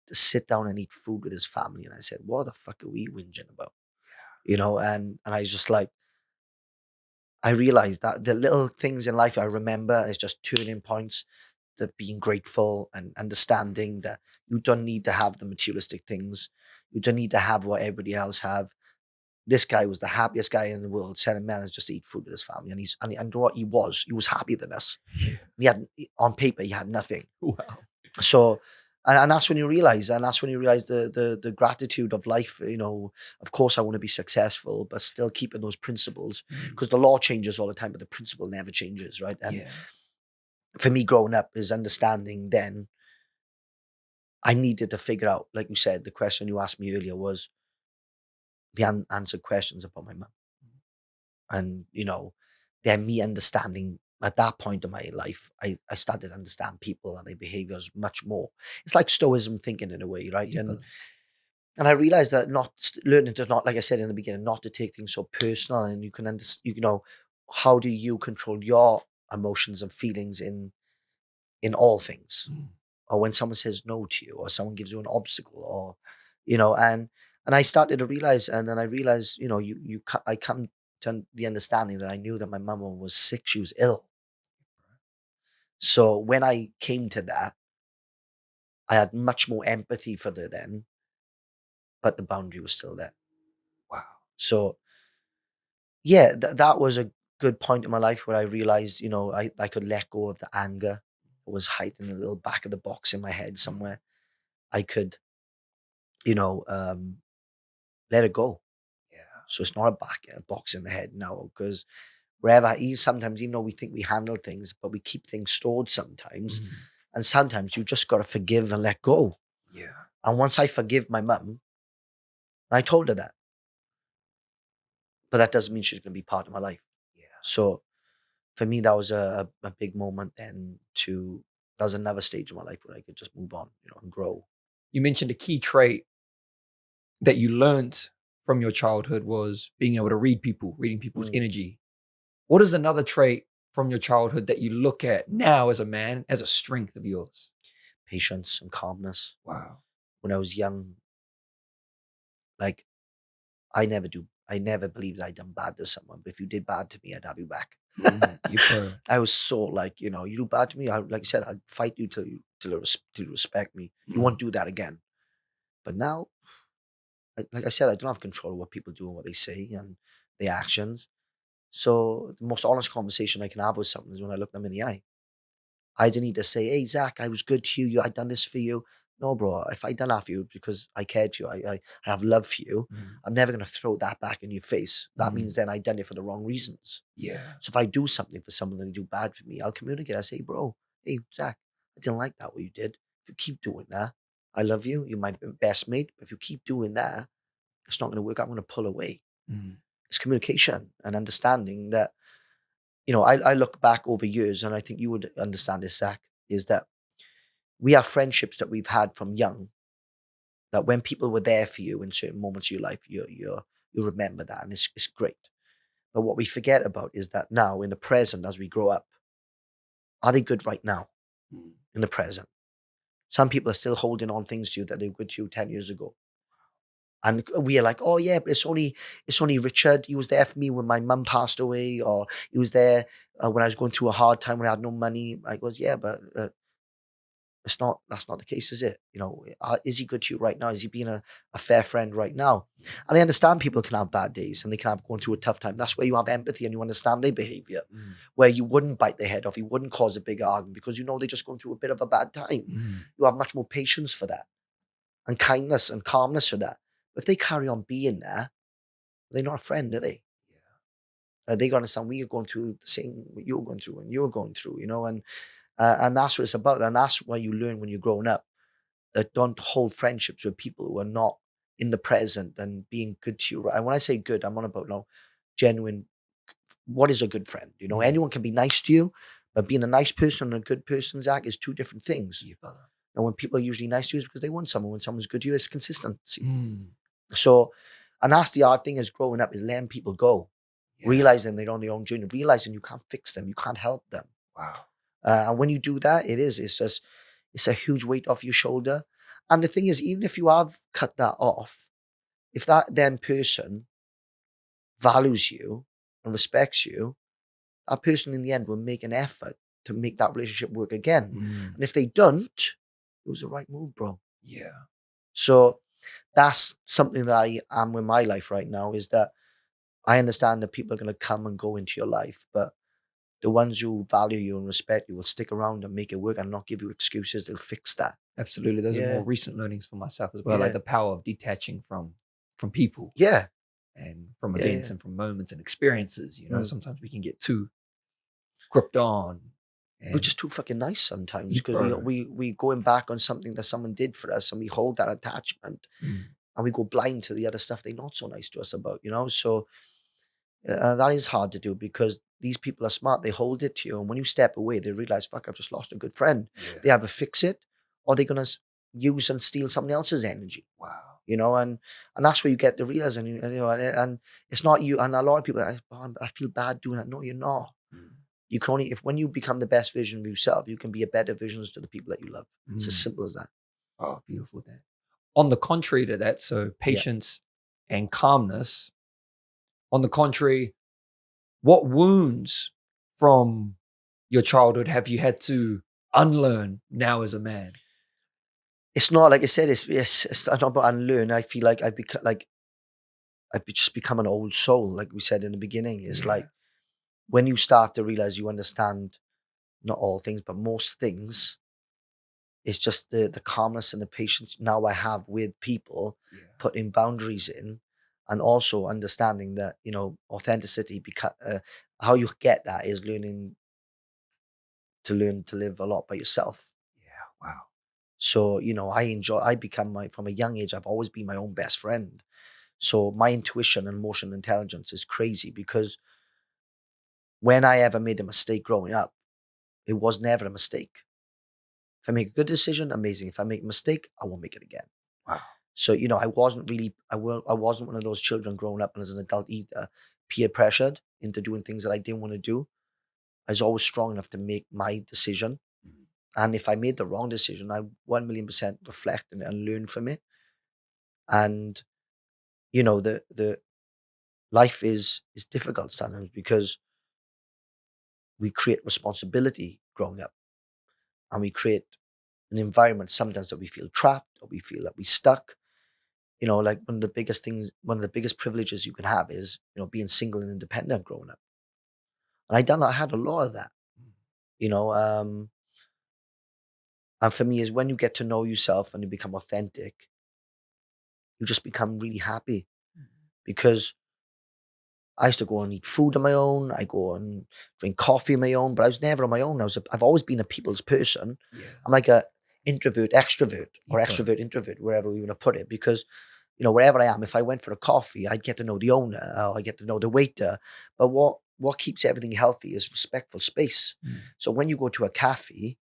to sit down and eat food with his family. And I said, what the fuck are we whinging about? You know, and I was just like, I realized that the little things in life I remember is just turning points, to being grateful and understanding that you don't need to have the materialistic things. You don't need to have what everybody else have. This guy was the happiest guy in the world, selling melons just to eat food with his family. And what he was happier than us. He had, on paper, he had nothing. Wow. So, and that's when you realize, the gratitude of life. You know, of course, I want to be successful, but still keeping those principles, because the law changes all the time, but the principle never changes, right? And for me, growing up is understanding. Then I needed to figure out, like you said, the question you asked me earlier was the unanswered questions about my mum, and you know, then me understanding. At that point in my life, I started to understand people and their behaviors much more. It's like Stoicism thinking in a way, right? Yeah. And I realized that learning to not, like I said in the beginning, not to take things so personal, and you can understand, you know, how do you control your emotions and feelings in all things, or when someone says no to you, or someone gives you an obstacle, or you know, and I started to realize, and then I realized, you know, I come to the understanding that I knew that my mum was sick, she was ill. So when I came to that, I had much more empathy for her then, but the boundary was still there. Wow. So yeah, that was a good point in my life where I realized, I could let go of the anger that was hiding in a little back of the box in my head somewhere. I could, let it go. Yeah. So it's not a box in the head now, because wherever sometimes, even though we think we handle things, but we keep things stored sometimes. And sometimes you just got to forgive and let go. Yeah. And once I forgive my mum, I told her that. But that doesn't mean she's going to be part of my life. Yeah. So for me, that was a big moment then that was another stage of my life where I could just move on, and grow. You mentioned a key trait that you learned from your childhood was being able to reading people's energy. What is another trait from your childhood that you look at now as a man as a strength of yours? Patience and calmness. Wow. When I was young, like I never believed I'd done bad to someone, but if you did bad to me, I'd have you back. You pro. I was so like, you do bad to me, like I said, I'd fight you till you respect me. You won't do that again. But now, like I said, I don't have control of what people do and what they say and their actions. So the most honest conversation I can have with someone is when I look them in the eye. I didn't need to say, "Hey, Zach, I was good to you. I done this for you." No, bro. If I done that for you because I cared for you, I have love for you, I'm never gonna throw that back in your face. That means then I done it for the wrong reasons. Yeah. So if I do something for someone and they do bad for me, I'll communicate. I say, "Bro, hey, Zach, I didn't like that what you did. If you keep doing that, I love you. You're my best mate. But if you keep doing that, it's not gonna work. I'm gonna pull away." It's communication and understanding that. I look back over years, and I think you would understand this, Zach, is that we have friendships that we've had from young, that when people were there for you in certain moments of your life, you remember that, and it's great. But what we forget about is that now, in the present, as we grow up, are they good right now? In the present. Some people are still holding on things to you that they were good to you 10 years ago. And we are like, oh yeah, but it's only Richard. He was there for me when my mum passed away, or he was there when I was going through a hard time when I had no money. I goes, yeah, but that's not the case, is it? Is he good to you right now? Is he being a fair friend right now? And I understand people can have bad days and they can have going through a tough time. That's where you have empathy and you understand their behavior, where you wouldn't bite their head off, you wouldn't cause a big argument because they're just going through a bit of a bad time. You have much more patience for that and kindness and calmness for that. But if they carry on being there, they're not a friend, are they? They got to understand we are going through the same what you're going through and you're going through, and that's what it's about. And that's why you learn when you're growing up that don't hold friendships with people who are not in the present and being good to you. And when I say good, I'm on about genuine. What is a good friend? Anyone can be nice to you, but being a nice person and a good person, Zach, is two different things. And when people are usually nice to you, it's because they want someone. When someone's good to you, it's consistency. So, and that's the hard thing is growing up is letting people go, realizing they're on their own journey, realizing you can't fix them, you can't help them. Wow. And when you do that, it's a huge weight off your shoulder. And the thing is, even if you have cut that off, if that then person values you and respects you, that person in the end will make an effort to make that relationship work again. And if they don't, it was the right move, bro. Yeah. So that's something that I am with my life right now, is that I understand that people are going to come and go into your life, but the ones who value you and respect you will stick around and make it work and not give you excuses. They'll fix that. Absolutely. Those are more recent learnings for myself as well. Like the power of detaching from people. Yeah. And from events and from moments and experiences. Sometimes we can get too gripped on. We're just too fucking nice sometimes because we going back on something that someone did for us and we hold that attachment and we go blind to the other stuff they're not so nice to us about, So that is hard to do because these people are smart. They hold it to you. And when you step away, they realize, fuck, I've just lost a good friend. Yeah. They either fix it or they're going to use and steal someone else's energy. Wow. And that's where you get the reals and it's not you. And a lot of people are, I feel bad doing that. No, you're not. You can only, when you become the best version of yourself, you can be a better version to the people that you love. It's as simple as that. Oh, beautiful. Dan. On the contrary to that, so patience and calmness. On the contrary, What wounds from your childhood have you had to unlearn now as a man? It's not like I said. It's not about unlearn. I feel like I've just become an old soul. Like we said in the beginning, it's like when you start to realize you understand not all things, but most things. It's just the calmness and the patience now I have with people, putting boundaries in, and also understanding that authenticity. Because how you get that is learn to live a lot by yourself. Yeah, wow. So I become from a young age. I've always been my own best friend. So my intuition and emotional intelligence is crazy because when I ever made a mistake growing up, it was never a mistake. If I make a good decision, amazing. If I make a mistake, I won't make it again. Wow. So, I wasn't really, I wasn't one of those children growing up and as an adult either, peer pressured into doing things that I didn't want to do. I was always strong enough to make my decision. And if I made the wrong decision, I 1,000,000% reflect and learn from it. And, the life is difficult sometimes because we create responsibility growing up and we create an environment sometimes that we feel trapped or we feel that we're stuck. Like one of the biggest privileges you can have is, being single and independent growing up. And I had a lot of that, you know. And for me is when you get to know yourself and you become authentic, you just become really happy because I used to go and eat food on my own. I go and drink coffee on my own, but I was never on my own. I've always been a people's person. Yeah. I'm like a introvert, extrovert, or Okay. extrovert, introvert, wherever we want to put it, because wherever I am, if I went for a coffee, I'd get to know the owner, or I get to know the waiter. But what keeps everything healthy is respectful space. So when you go to a cafe,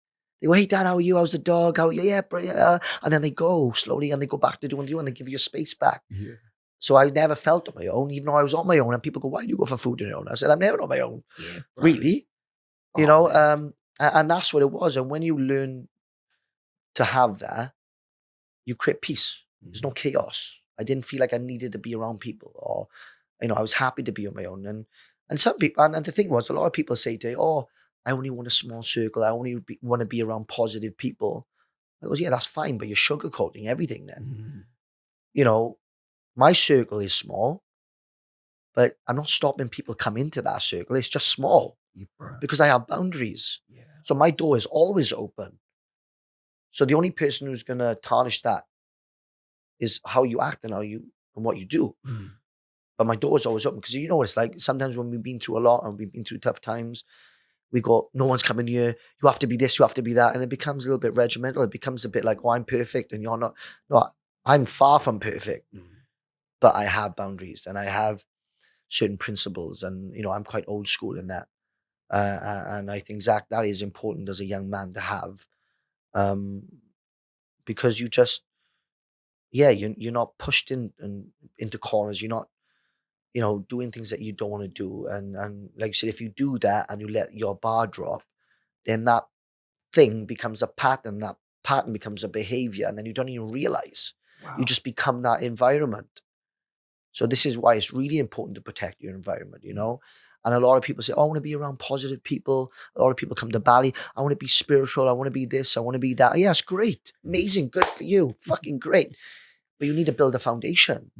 they go, "Hey Dan, how are you? How's the dog? How are you? Yeah, bro, yeah." And then they go slowly and they go back to doing you and they give you your space back. Yeah. So I never felt on my own, even though I was on my own. And people go, "Why do you go for food on your own?" I said, "I'm never on my own, Yeah. really." Oh, man. And that's what it was. And when you learn to have that, you create peace. There's no chaos. I didn't feel like I needed to be around people, or I was happy to be on my own. And some people, and the thing was, a lot of people say to me, "Oh, I only want a small circle. I only want to be around positive people." I goes, "Yeah, that's fine, but you're sugarcoating everything then." My circle is small, but I'm not stopping people come into that circle. It's just small because I have boundaries. Yeah. So my door is always open. So the only person who's going to tarnish that is how you act and what you do. But my door is always open because you know what it's like. Sometimes when we've been through a lot and we've been through tough times, we go, "No one's coming here. You have to be this, you have to be that." And it becomes a little bit regimental. It becomes a bit like, "Oh, I'm perfect and you're not." No, I'm far from perfect, but I have boundaries and I have certain principles. And, I'm quite old school in that. And I think, Zach, that is important as a young man to have, um, because you just, yeah, you're not pushed into corners. You're not, doing things that you don't want to do. And like you said, if you do that and you let your bar drop, then that thing becomes a pattern. That pattern becomes a behavior, and then you don't even realize. Wow. You just become that environment. So this is why it's really important to protect your environment. And a lot of people say, "Oh, I want to be around positive people." A lot of people come to Bali. "I want to be spiritual. I want to be this. I want to be that." Yes, great. Amazing. Good for you. Fucking great. But you need to build a foundation.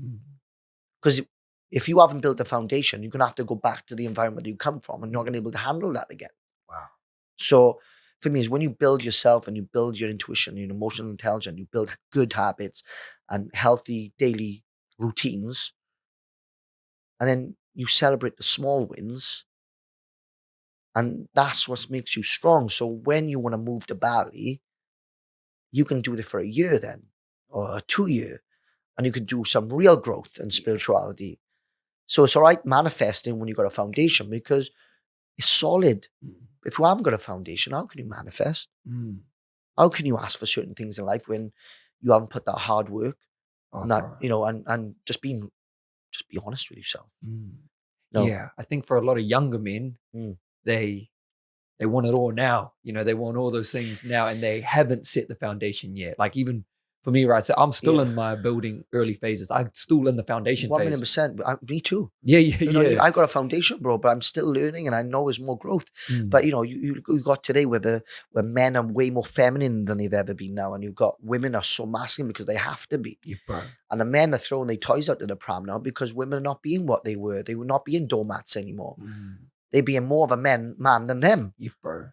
Because if you haven't built a foundation, you're going to have to go back to the environment that you come from and you're not going to be able to handle that again. Wow. So for me, is when you build yourself and you build your intuition, your emotional intelligence, you build good habits and healthy daily routines, and then you celebrate the small wins, and that's what makes you strong. So when you want to move to Bali, you can do it for a year then, or a 2 year, and you can do some real growth and spirituality. So it's all right manifesting when you got a foundation because it's solid. If you haven't got a foundation, how can you manifest? How can you ask for certain things in life when you haven't put that hard work and that, and just be honest with yourself. No. Yeah, I think for a lot of younger men, they want it all now. They want all those things now, and they haven't set the foundation yet. Like even For me, right, so I'm still in my building early phases. I'm still in the foundation phase. 100%. Me too. Yeah. I got a foundation, bro, but I'm still learning, and I know there's more growth. But you got today where men are way more feminine than they've ever been now, and you've got women are so masculine because they have to be. Yeah, bro. And the men are throwing their toys out to the pram now because women are not being what they were. They were not being doormats anymore. They're being more of a man than them. Yeah, bro.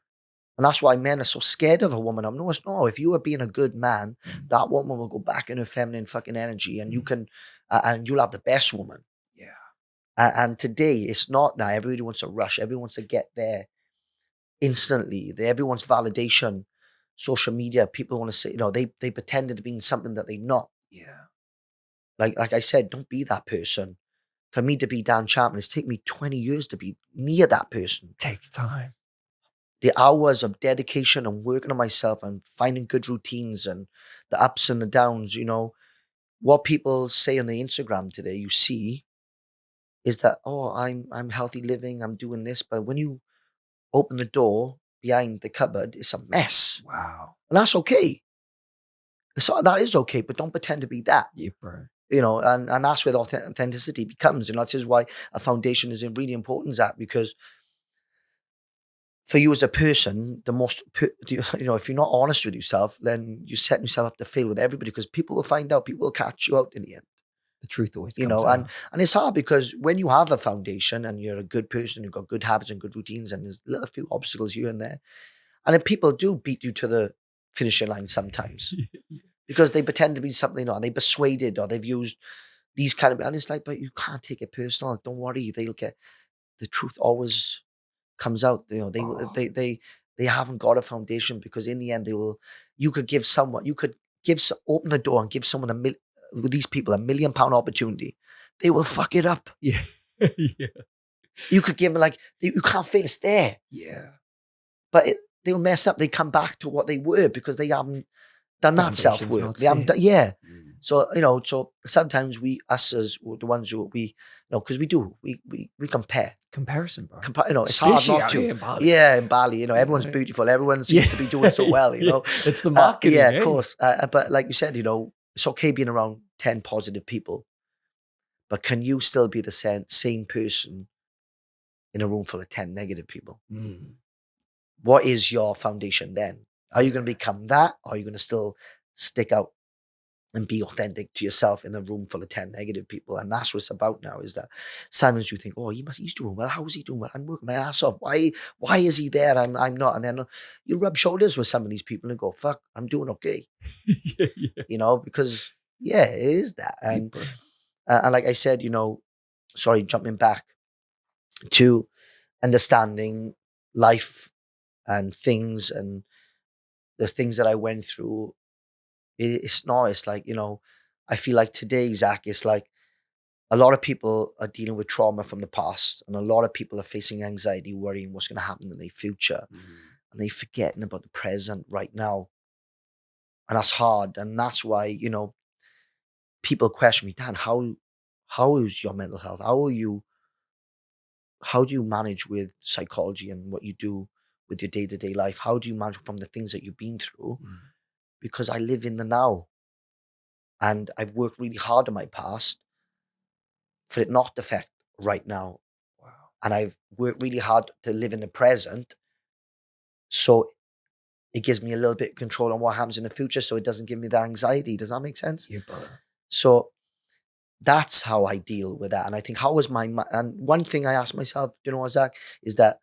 And that's why men are so scared of a woman. No, if you are being a good man, that woman will go back in her feminine fucking energy, and you can, and you'll have the best woman. Yeah. And today it's not that. Everybody wants to rush. Everyone wants to get there instantly. Everyone's validation, social media. People want to say, they pretended to be something that they're not. Yeah. Like I said, don't be that person. For me to be Dan Chapman, it's taken me 20 years to be near that person. It takes time. The hours of dedication and working on myself and finding good routines and the ups and the downs, what people say on the Instagram today, you see, is that, I'm healthy living, I'm doing this. But when you open the door behind the cupboard, it's a mess. Wow. And that's okay. That is okay, but don't pretend to be that. Yeah, bro. And that's where the authenticity becomes. And that's why a foundation is really important, Zach, because for you as a person, if you're not honest with yourself, then you're setting yourself up to fail with everybody, because people will find out, people will catch you out in the end. The truth always comes out. And it's hard because when you have a foundation and you're a good person, you've got good habits and good routines, and there's a few obstacles here and there, and then people do beat you to the finishing line sometimes because they pretend to be something, or they persuaded, or they've used these kind of, and it's like, but you can't take it personal. Don't worry, they'll get, the truth always comes out. They haven't got a foundation, because in the end open the door and give someone with these people £1 million opportunity. They will fuck it up. Yeah. Yeah. You could give them you can't fail, it's there. Yeah. But they'll mess up. They come back to what they were because they haven't done that self-work. They haven't done, yeah. So, so sometimes as the ones who because we compare. Comparison, bro. It's hard not to. In Bali. Yeah, in Bali, everyone's beautiful. Everyone seems to be doing so well, It's the marketing. Of course. But like you said, it's okay being around 10 positive people, but can you still be the same person in a room full of 10 negative people? What is your foundation then? Are you going to become that? Or are you going to still stick out and be authentic to yourself in a room full of 10 negative people? And that's what it's about now, is that sometimes you think, he's doing well. How is he doing well? I'm working my ass off. Why is he there? I'm not. And then you rub shoulders with some of these people and go, fuck, I'm doing okay. Yeah. Because it is that. And like I said, jumping back to understanding life and things and the things that I went through, it's like, I feel like today, Zach, it's like a lot of people are dealing with trauma from the past, and a lot of people are facing anxiety, worrying what's going to happen in their future. And they're forgetting about the present right now. And that's hard. And that's why, people question me, Dan, how is your mental health? How do you manage with psychology and what you do with your day-to-day life? How do you manage from the things that you've been through? Because I live in the now. And I've worked really hard in my past for it not to affect right now. Wow. And I've worked really hard to live in the present, so it gives me a little bit of control on what happens in the future, so it doesn't give me that anxiety. Does that make sense? Yeah, brother. So that's how I deal with that. And I think, how was and one thing I asked myself, Zach, is that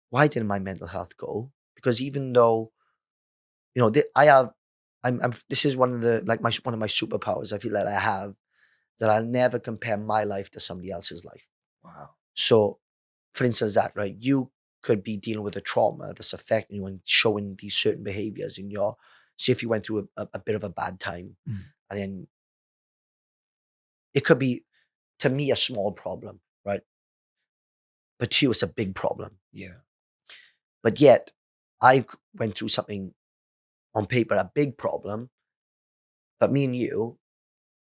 why didn't my mental health go? Because even though, this is one of the, one of my superpowers I feel like I have, that I'll never compare my life to somebody else's life. Wow. So, for instance, that, right, you could be dealing with a trauma that's affecting you and showing these certain behaviors in see if you went through a bit of a bad time, and then it could be, to me, a small problem, right? But to you, it's a big problem. Yeah. But yet, I went through something on paper, a big problem, but me and you,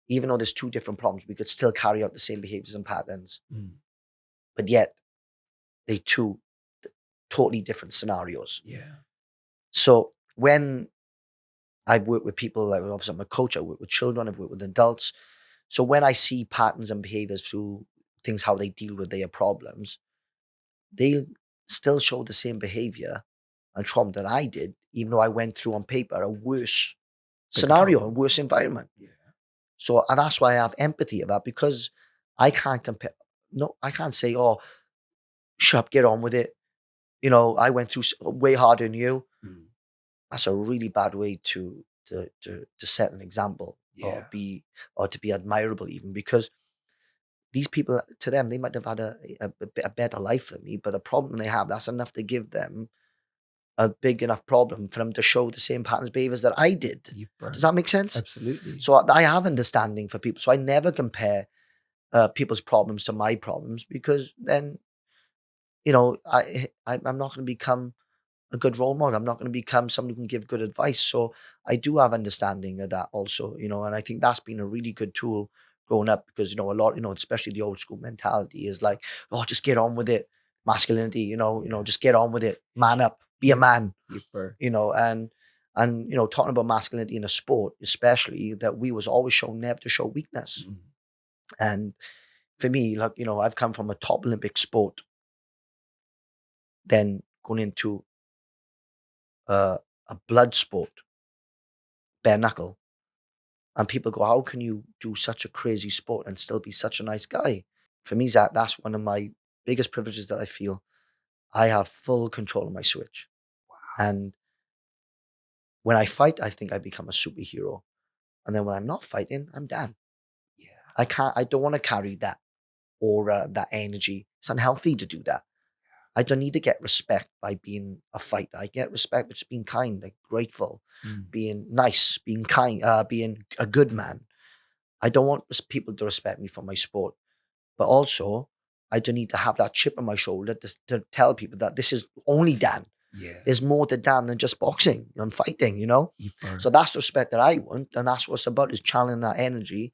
even though there's two different problems, we could still carry out the same behaviors and patterns. But yet, they two totally different scenarios. Yeah. So when I've worked with people, like obviously I'm a coach, I work with children, I've worked with adults. So when I see patterns and behaviors through things, how they deal with their problems, they still show the same behavior and trauma that I did, even though I went through on paper a worse scenario, a worse environment. Yeah. So, and that's why I have empathy about, because I can't compare. No, I can't say, oh, shut up, get on with it. You know, I went through way harder than you. Mm. That's a really bad way to set an example, Yeah. or to be admirable, even, because these people, to them, they might have had a better life than me, but the problem they have, that's enough to give them a big enough problem for them to show the same patterns, behaviors that I did. Does that make sense? Absolutely. So I have understanding for people. So I never compare people's problems to my problems, because then, you know, I'm not going to become a good role model. I'm not going to become someone who can give good advice. So I do have understanding of that also, you know, and I think that's been a really good tool growing up, because, you know, a lot, you know, especially the old school mentality is like, oh, just get on with it. Masculinity, you know, just get on with it. Man up, be a man, you know, and, you know, talking about masculinity in a sport, especially, that we was always shown never to show weakness. Mm. And for me, like, you know, I've come from a top Olympic sport, then going into a blood sport, bare knuckle. And people go, how can you do such a crazy sport and still be such a nice guy? For me, that's one of my biggest privileges, that I feel I have full control of my switch. And when I fight, I think I become a superhero. And then when I'm not fighting, I'm Dan. Yeah. I don't want to carry that aura, that energy. It's unhealthy to do that. I don't need to get respect by being a fighter. I get respect by just being kind, like grateful, being nice, being kind, being a good man. I don't want people to respect me for my sport, but also I don't need to have that chip on my shoulder to tell people that this is only Dan. Yeah. There's more to Dan than just boxing and fighting, you know? Yeah. So that's the respect that I want, and that's what it's about, is channeling that energy.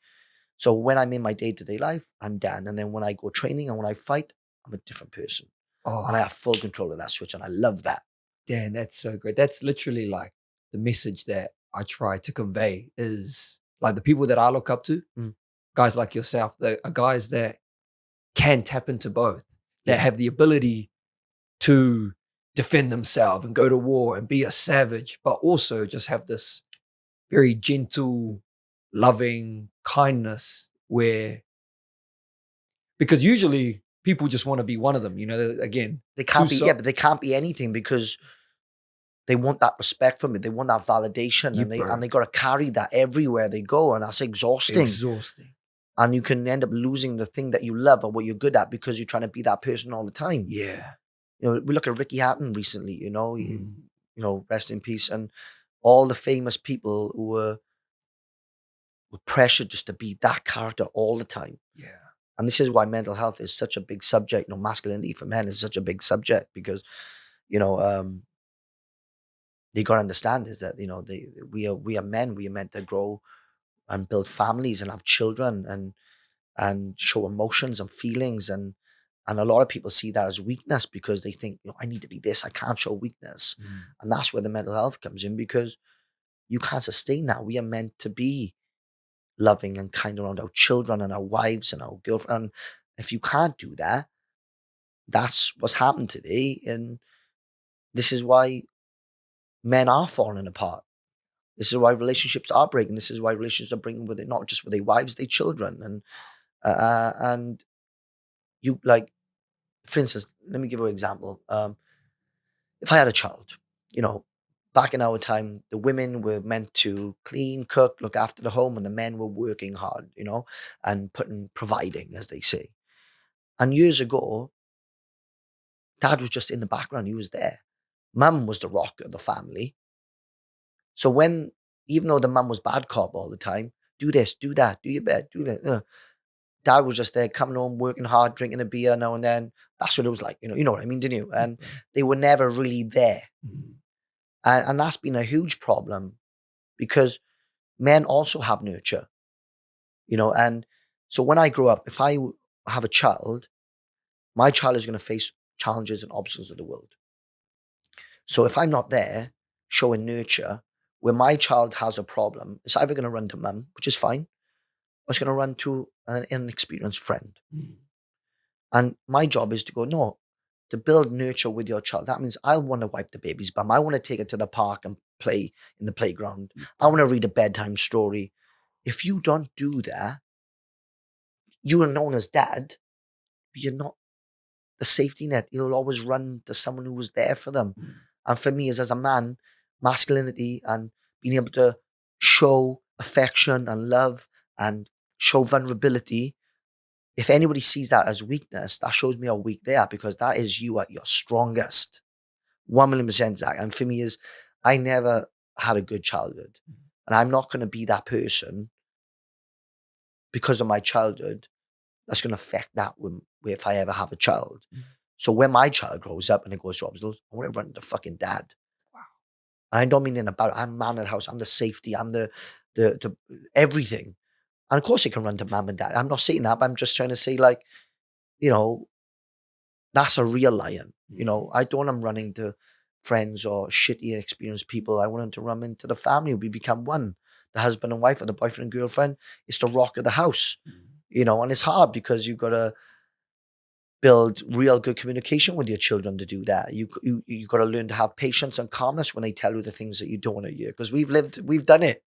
So when I'm in my day-to-day life, I'm Dan. And then when I go training and when I fight, I'm a different person. And I have full control of that switch, and I love that. Dan, that's so great. That's literally like the message that I try to convey, is like the people that I look up to, guys like yourself, that are guys that can tap into both, that have the ability to defend themselves and go to war and be a savage, but also just have this very gentle, loving kindness, where, because usually people just want to be one of them, you know, again. They can't be, but they can't be anything, because they want that respect from it. They want that validation, and they got to carry that everywhere they go, and that's exhausting. And you can end up losing the thing that you love or what you're good at, because you're trying to be that person all the time. Yeah. You know, we look at Ricky Hatton recently, you know, you know, rest in peace, and all the famous people who were pressured just to be that character all the time. Yeah. And this is why mental health is such a big subject. You know, masculinity for men is such a big subject, because, you know, they got to understand is that, you know, we are men. We are meant to grow and build families and have children and show emotions and feelings, and a lot of people see that as weakness, because they think, you know, I need to be this. I can't show weakness, and that's where the mental health comes in, because you can't sustain that. We are meant to be loving and kind around our children and our wives and our girlfriend. If you can't do that, that's what's happened today, and this is why men are falling apart. This is why relationships are breaking. This is why relationships are bringing with it, not just with their wives, their children. And you, like, for instance, let me give you an example. If I had a child, you know, back in our time, the women were meant to clean, cook, look after the home, and the men were working hard, you know, and providing, as they say. And years ago, dad was just in the background. He was there. Mum was the rock of the family. So even though the mum was bad cop all the time, do this, do that, do your bed, do that. Dad was just there, coming home, working hard, drinking a beer now and then. That's what it was like, you know what I mean, didn't you? And they were never really there. And that's been a huge problem, because men also have nurture, you know. And so when I grow up, if I have a child, my child is going to face challenges and obstacles of the world. So if I'm not there showing nurture, When my child has a problem, it's either going to run to mum, which is fine, or it's going to run to an inexperienced friend. And my job is to go, no, to build nurture with your child. That means I want to wipe the baby's bum. I want to take it to the park and play in the playground. I want to read a bedtime story. If you don't do that, you are known as dad, but you're not the safety net. You'll always run to someone who was there for them. And for me, as a man, masculinity and being able to show affection and love and show vulnerability, if anybody sees that as weakness, that shows me how weak they are, because that is you at your strongest. 1,000,000%, Zach. And for me, I never had a good childhood. And I'm not going to be that person because of my childhood that's going to affect that if I ever have a child. So when my child grows up and it goes to obstacles, I want to run to fucking dad. Wow. And I don't mean in about, I'm man of the house, I'm the safety, I'm the everything. And of course, I can run to mum and dad. I'm not saying that, but I'm just trying to say, like, you know, that's a real lion. You know, I don't want them running to friends or shitty experienced people. I want them to run into the family. We become one. The husband and wife or the boyfriend and girlfriend is the rock of the house. You know, and it's hard because you've got to build real good communication with your children to do that. You got to learn to have patience and calmness when they tell you the things that you don't want to hear, because we've done it,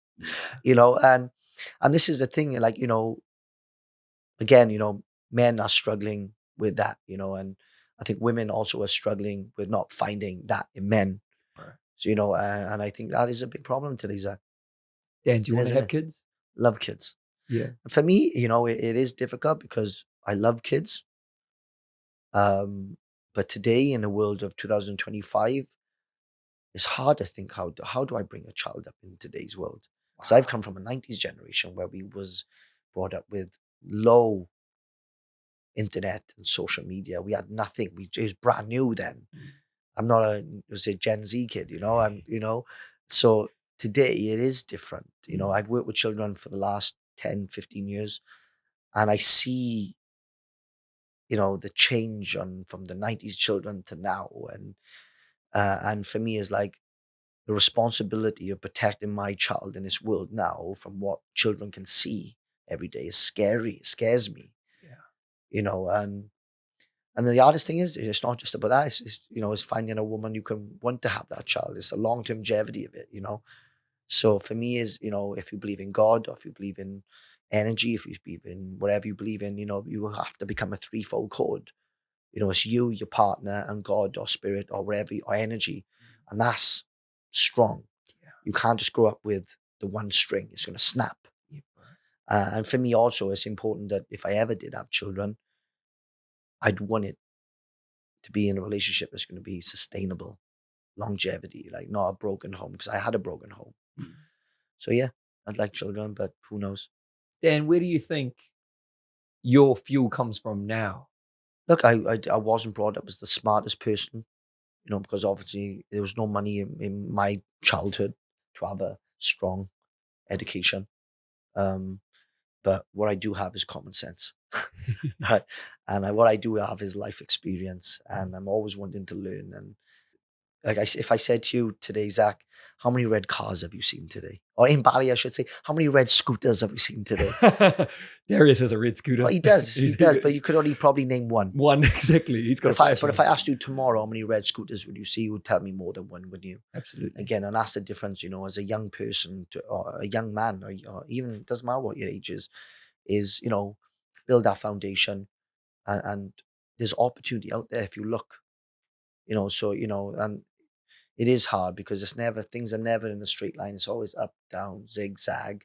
you know, and this is the thing, like, you know, again, you know, men are struggling with that, you know, and I think women also are struggling with not finding that in men. Right. So, you know, and I think that is a big problem today, Zach. Dan, do you want to have it? kids? Love kids. Yeah. For me, you know, it is difficult because I love kids. But today, in the world of 2025, it's hard to think how do I bring a child up in today's world? Because I've come from a 90s generation where we was brought up with low internet and social media. We had nothing. It was brand new then. I'm not a Gen Z kid, you know. So today it is different. You know, I've worked with children for the last 10, 15 years, and I see, you know, the change from the 90s children to now. And for me, is like the responsibility of protecting my child in this world now from what children can see every day is scary. It scares me. Yeah. You know, and then the hardest thing is, it's not just about that. It's you know, it's finding a woman you can want to have that child. It's the long-term longevity of it, you know. So for me is, you know, if you believe in God, or if you believe in energy, if you believe in whatever you believe in, you know, you have to become a threefold cord. You know, it's you, your partner, and God or spirit or whatever, or energy. And that's strong. Yeah. You can't just grow up with the one string. It's going to snap. And for me also, it's important that if I ever did have children, I'd want it to be in a relationship that's going to be sustainable, longevity, like not a broken home, because I had a broken home. So yeah, I'd like children, but who knows? Dan, where do you think your fuel comes from now? Look, I wasn't brought up as the smartest person, you know, because obviously there was no money in my childhood to have a strong education. But what I do have is common sense. Right? And what I do have is life experience, and I'm always wanting to learn. And like if I said to you today, Zach, how many red cars have you seen today? Or in Bali, I should say, how many red scooters have you seen today? Darius has a red scooter. Well, he does, but you could only probably name one. One, exactly. He's got a flash. But if I asked you tomorrow how many red scooters would you see, you would tell me more than one, wouldn't you? Absolutely. Again, and that's the difference, you know, as a young person or a young man, or even, it doesn't matter what your age is, you know, build that foundation, and there's opportunity out there if you look, you know. So, you know, and it is hard because things are never in a straight line. It's always up, down, zigzag.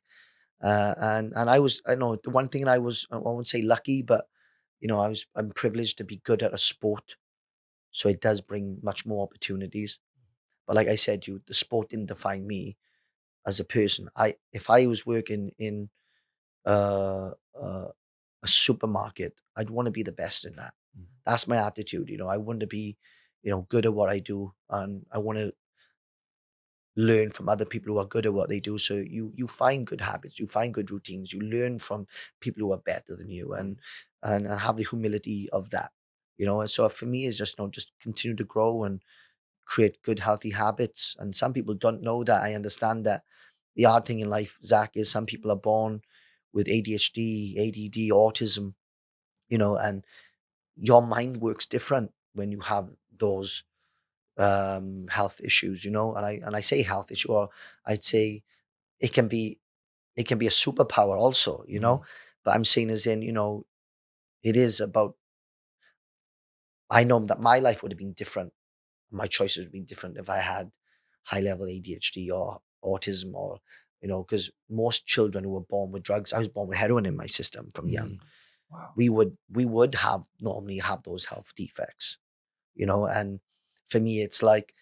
And I know the one thing I won't say lucky, but you know, I'm privileged to be good at a sport. So it does bring much more opportunities. But like I said to you, the sport didn't define me as a person. If I was working in uh, uh, a supermarket, I'd want to be the best in that. That's my attitude. You know, I want to be, you know, good at what I do, and I want to learn from other people who are good at what they do. So you find good habits, you find good routines, you learn from people who are better than you, and have the humility of that. You know, and so for me, it's just, you know, just continue to grow and create good, healthy habits. And some people don't know that. I understand that. The hard thing in life, Zach, is some people are born with ADHD, ADD, autism, and your mind works different when you have those health issues, and I say health issue, or I'd say it can be a superpower also, but I'm saying as in, it is about, I know that my life would have been different. My choices would have been different if I had high level ADHD or autism, or, because most children who were born with drugs, I was born with heroin in my system from young. Wow. We would normally have those health defects, and for me, it's like,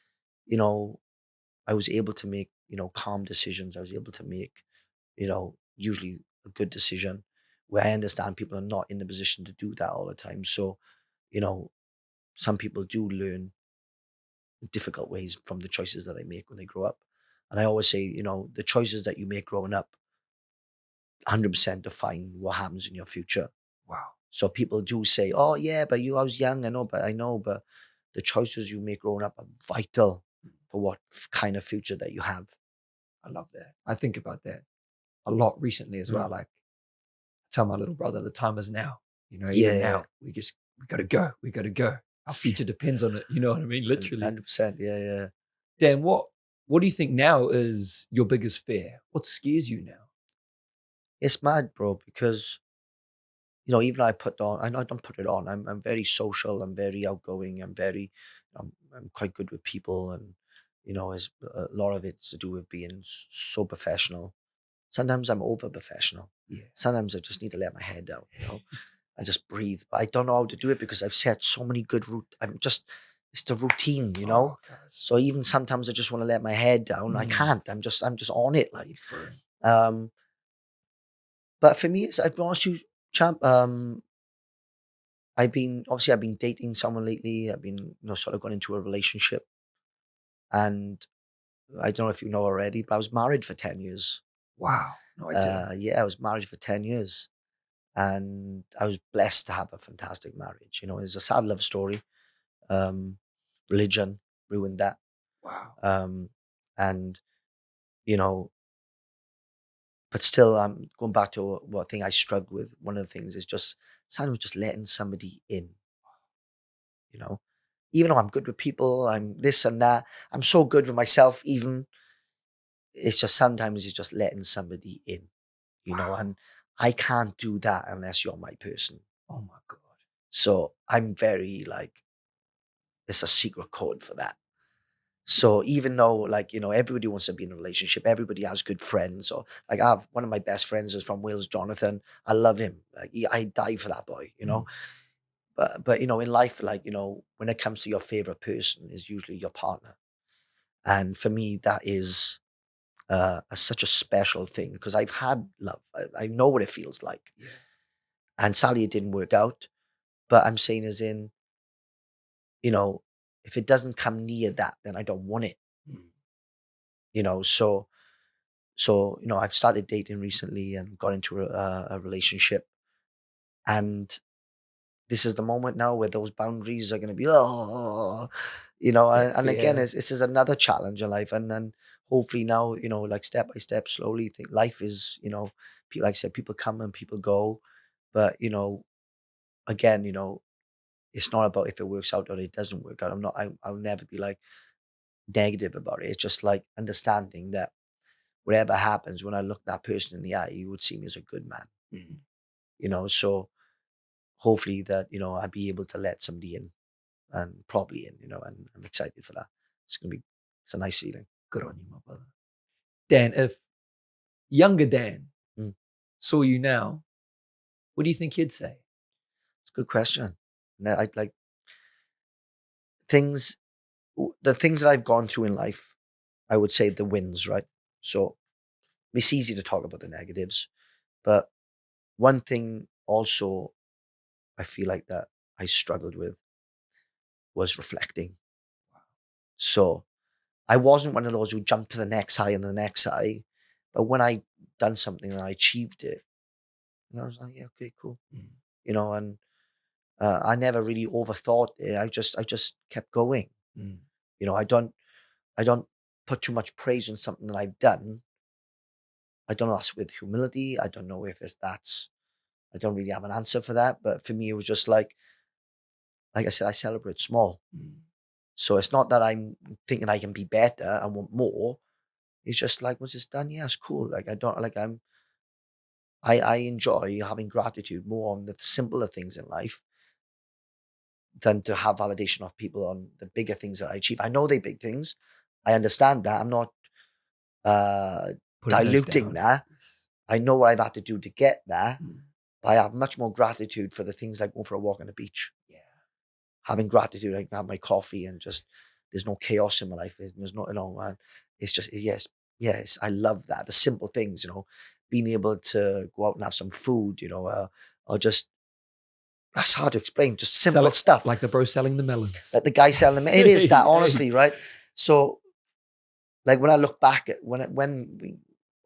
I was able to make, calm decisions. I was able to make, usually a good decision, where I understand people are not in the position to do that all the time. So, you know, some people do learn difficult ways from the choices that they make when they grow up. And I always say, the choices that you make growing up 100% define what happens in your future. Wow. So people do say, oh yeah, but I was young. I know, but the choices you make growing up are vital for what kind of future that you have. I love that. I think about that a lot recently as well. Like, I tell my little brother, the time is now. Even now, we got to go. We got to go. Our future depends on it. You know what I mean? Literally. 100%. Yeah. Dan, what do you think now is your biggest fear? What scares you now? It's mad, bro, because, even I don't put it on. I'm very social. I'm very outgoing. I'm quite good with people. And, it's a lot of it's to do with being so professional. Sometimes I'm over professional. Yeah. Sometimes I just need to let my head down, I just breathe. But I don't know how to do it because I've set so many good it's the routine, Oh, okay. So even sometimes I just want to let my head down. I can't. I'm just on it, like. But for me, I've been honest with you, champ. I've been dating someone lately. I've been, sort of gone into a relationship, and I don't know if you know already, but I was married for 10 years. Wow. No, I didn't. Yeah, I was married for 10 years, and I was blessed to have a fantastic marriage. It's a sad love story. Religion ruined that. Wow. And, but still, I'm going back to what thing I struggled with. One of the things is just sometimes just letting somebody in, even though I'm good with people, I'm this and that. I'm so good with myself, even. It's just sometimes it's just letting somebody in, and I can't do that unless you're my person. Oh my God. So I'm very like, it's a secret code for that. So even though, like, everybody wants to be in a relationship, everybody has good friends, or like I have one of my best friends is from Wales, Jonathan. I love him. Like I die for that boy, But in life, like, when it comes to your favorite person is usually your partner. And for me, that is such a special thing because I've had love. I know what it feels like. Yeah. And sadly, it didn't work out. But I'm saying as in, if it doesn't come near that, then I don't want it. So I've started dating recently and got into a relationship, and this is the moment now where those boundaries are going to be, and again, this is another challenge in life, and then hopefully now, like step by step, slowly, think life is, like I said, people come and people go, but again, it's not about if it works out or it doesn't work out. I'll never be like negative about it. It's just like understanding that whatever happens, when I look that person in the eye, you would see me as a good man. So hopefully that, I'd be able to let somebody in and probably in, and I'm excited for that. It's a nice feeling. Good on you, my brother. Dan, if younger Dan saw you now, what do you think he'd say? It's a good question. I'd like the things that I've gone through in life, I would say the wins, right? So it's easy to talk about the negatives, but one thing also I feel like that I struggled with was reflecting. So I wasn't one of those who jumped to the next high and the next high, but when I done something and I achieved it, I was like, yeah, okay, cool. And I never really overthought it. I just kept going. I don't put too much praise on something that I've done. I don't know, that's with humility. I don't know if I don't really have an answer for that. But for me, it was just like I said, I celebrate small. So it's not that I'm thinking I can be better and want more. It's just like, once it's done, yeah, it's cool. Like I enjoy having gratitude more on the simpler things in life than to have validation of people on the bigger things that I achieve. I know they're big things. I understand that. I'm not Putting those diluting down. that. Yes. I know what I've had to do to get there. But I have much more gratitude for the things like going for a walk on the beach. Yeah. Having gratitude, I can have my coffee and just, there's no chaos in my life. There's no, it's just, yes, I love that. The simple things, being able to go out and have some food, or just, that's hard to explain, just simple stuff. Like the bro selling the melons. Like the guy selling them. It is that, honestly, right? So, like, when I look back at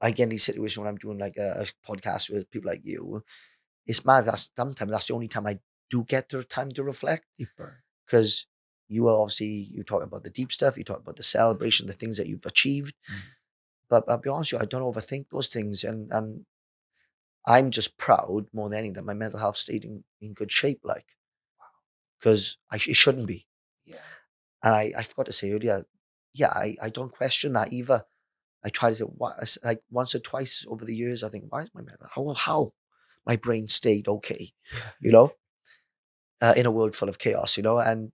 I get in these situations when I'm doing like a podcast with people like you, it's mad. Sometimes that's the only time I do get the time to reflect. Deeper. Because you talk about the deep stuff, you talk about the celebration, the things that you've achieved. But I'll be honest with you, I don't overthink those things. And I'm just proud more than anything that my mental health stayed in good shape, like, because it shouldn't be. Yeah. And I forgot to say earlier, yeah, I don't question that either. I try to say, like once or twice over the years, I think, why is my mental, how my brain stayed okay, in a world full of chaos, and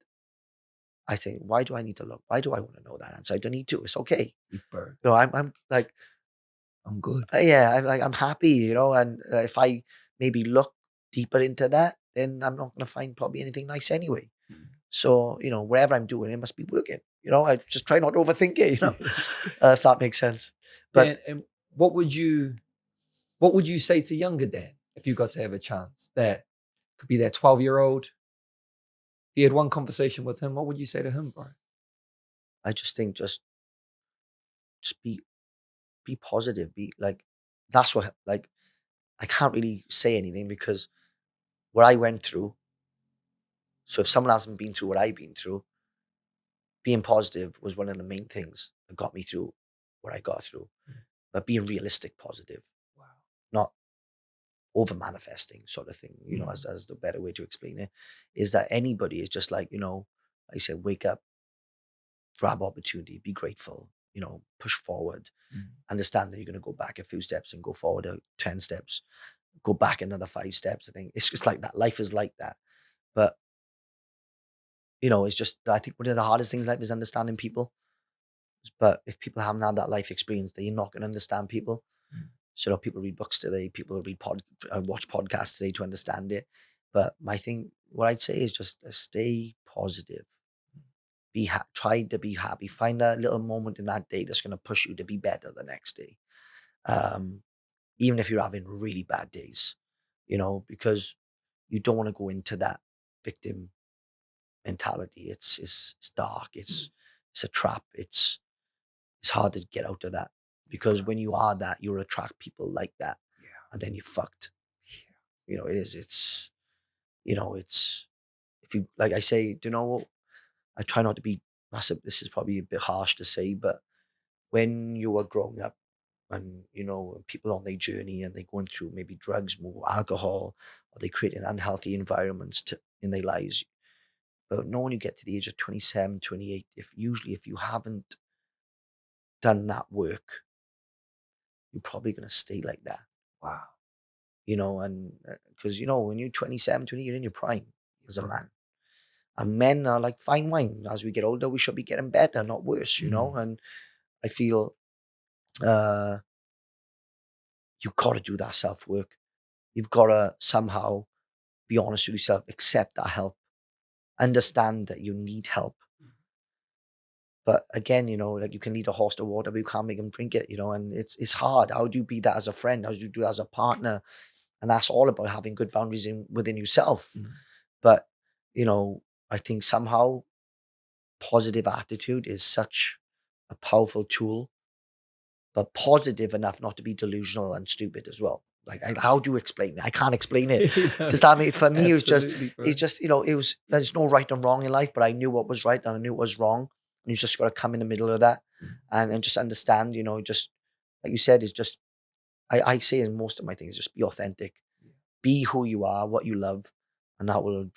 I think, why do I need to look? Why do I want to know that answer? I don't need to. It's okay. Deeper. I'm like, I'm good. Yeah, I'm happy, and if I maybe look deeper into that, then I'm not going to find probably anything nice anyway. So, wherever I'm doing, it must be working. I just try not to overthink it, if that makes sense. But Dan, what would you say to younger Dan if you got to have a chance? That could be their 12-year-old. If you had one conversation with him, what would you say to him, bro? I just think just be positive. Be like, that's what, like, I can't really say anything because what I went through. So if someone hasn't been through what I've been through, being positive was one of the main things that got me through what I got through. But being realistic positive, not over manifesting sort of thing, as the better way to explain it, is that anybody is just like, like I said, wake up, grab opportunity, be grateful, push forward, understand that you're going to go back a few steps and go forward 10 steps, go back another 5 steps. I think it's just like that. Life is like that. But, it's just, I think one of the hardest things in life is understanding people. But if people haven't had that life experience, then you're not going to understand people. So people read books today, people watch podcasts today to understand it. But what I'd say is just stay positive. Try to be happy. Find a little moment in that day that's going to push you to be better the next day. Even if you're having really bad days, because you don't want to go into that victim mentality. It's dark. It's a trap. It's hard to get out of that, because when you are that, you'll attract people like that, and then you're fucked. It is. It's if you, like I say, I try not to be massive. This is probably a bit harsh to say, but when you are growing up and, people on their journey and they're going through maybe drugs, more alcohol, or they create an unhealthy environments in their lives. But when you get to the age of 27, 28, if you haven't done that work, you're probably going to stay like that. Wow. And because, when you're 27, 20, you're in your prime as a man. And men are like fine wine. As we get older, we should be getting better, not worse, And I feel you've got to do that self-work. You've got to somehow be honest with yourself, accept that help, understand that you need help. But again, like you can lead a horse to water, but you can't make him drink it, and it's hard. How do you be that as a friend? How do you do that as a partner? And that's all about having good boundaries within yourself. But, I think somehow positive attitude is such a powerful tool, but positive enough not to be delusional and stupid as well. Like, how do you explain it? I can't explain it. Does that mean, for me, it was just, there's no right and wrong in life, but I knew what was right and I knew what was wrong. And you just got to come in the middle of that and just understand, just like you said, is just, I say in most of my things, just be authentic, be who you are, what you love, and that will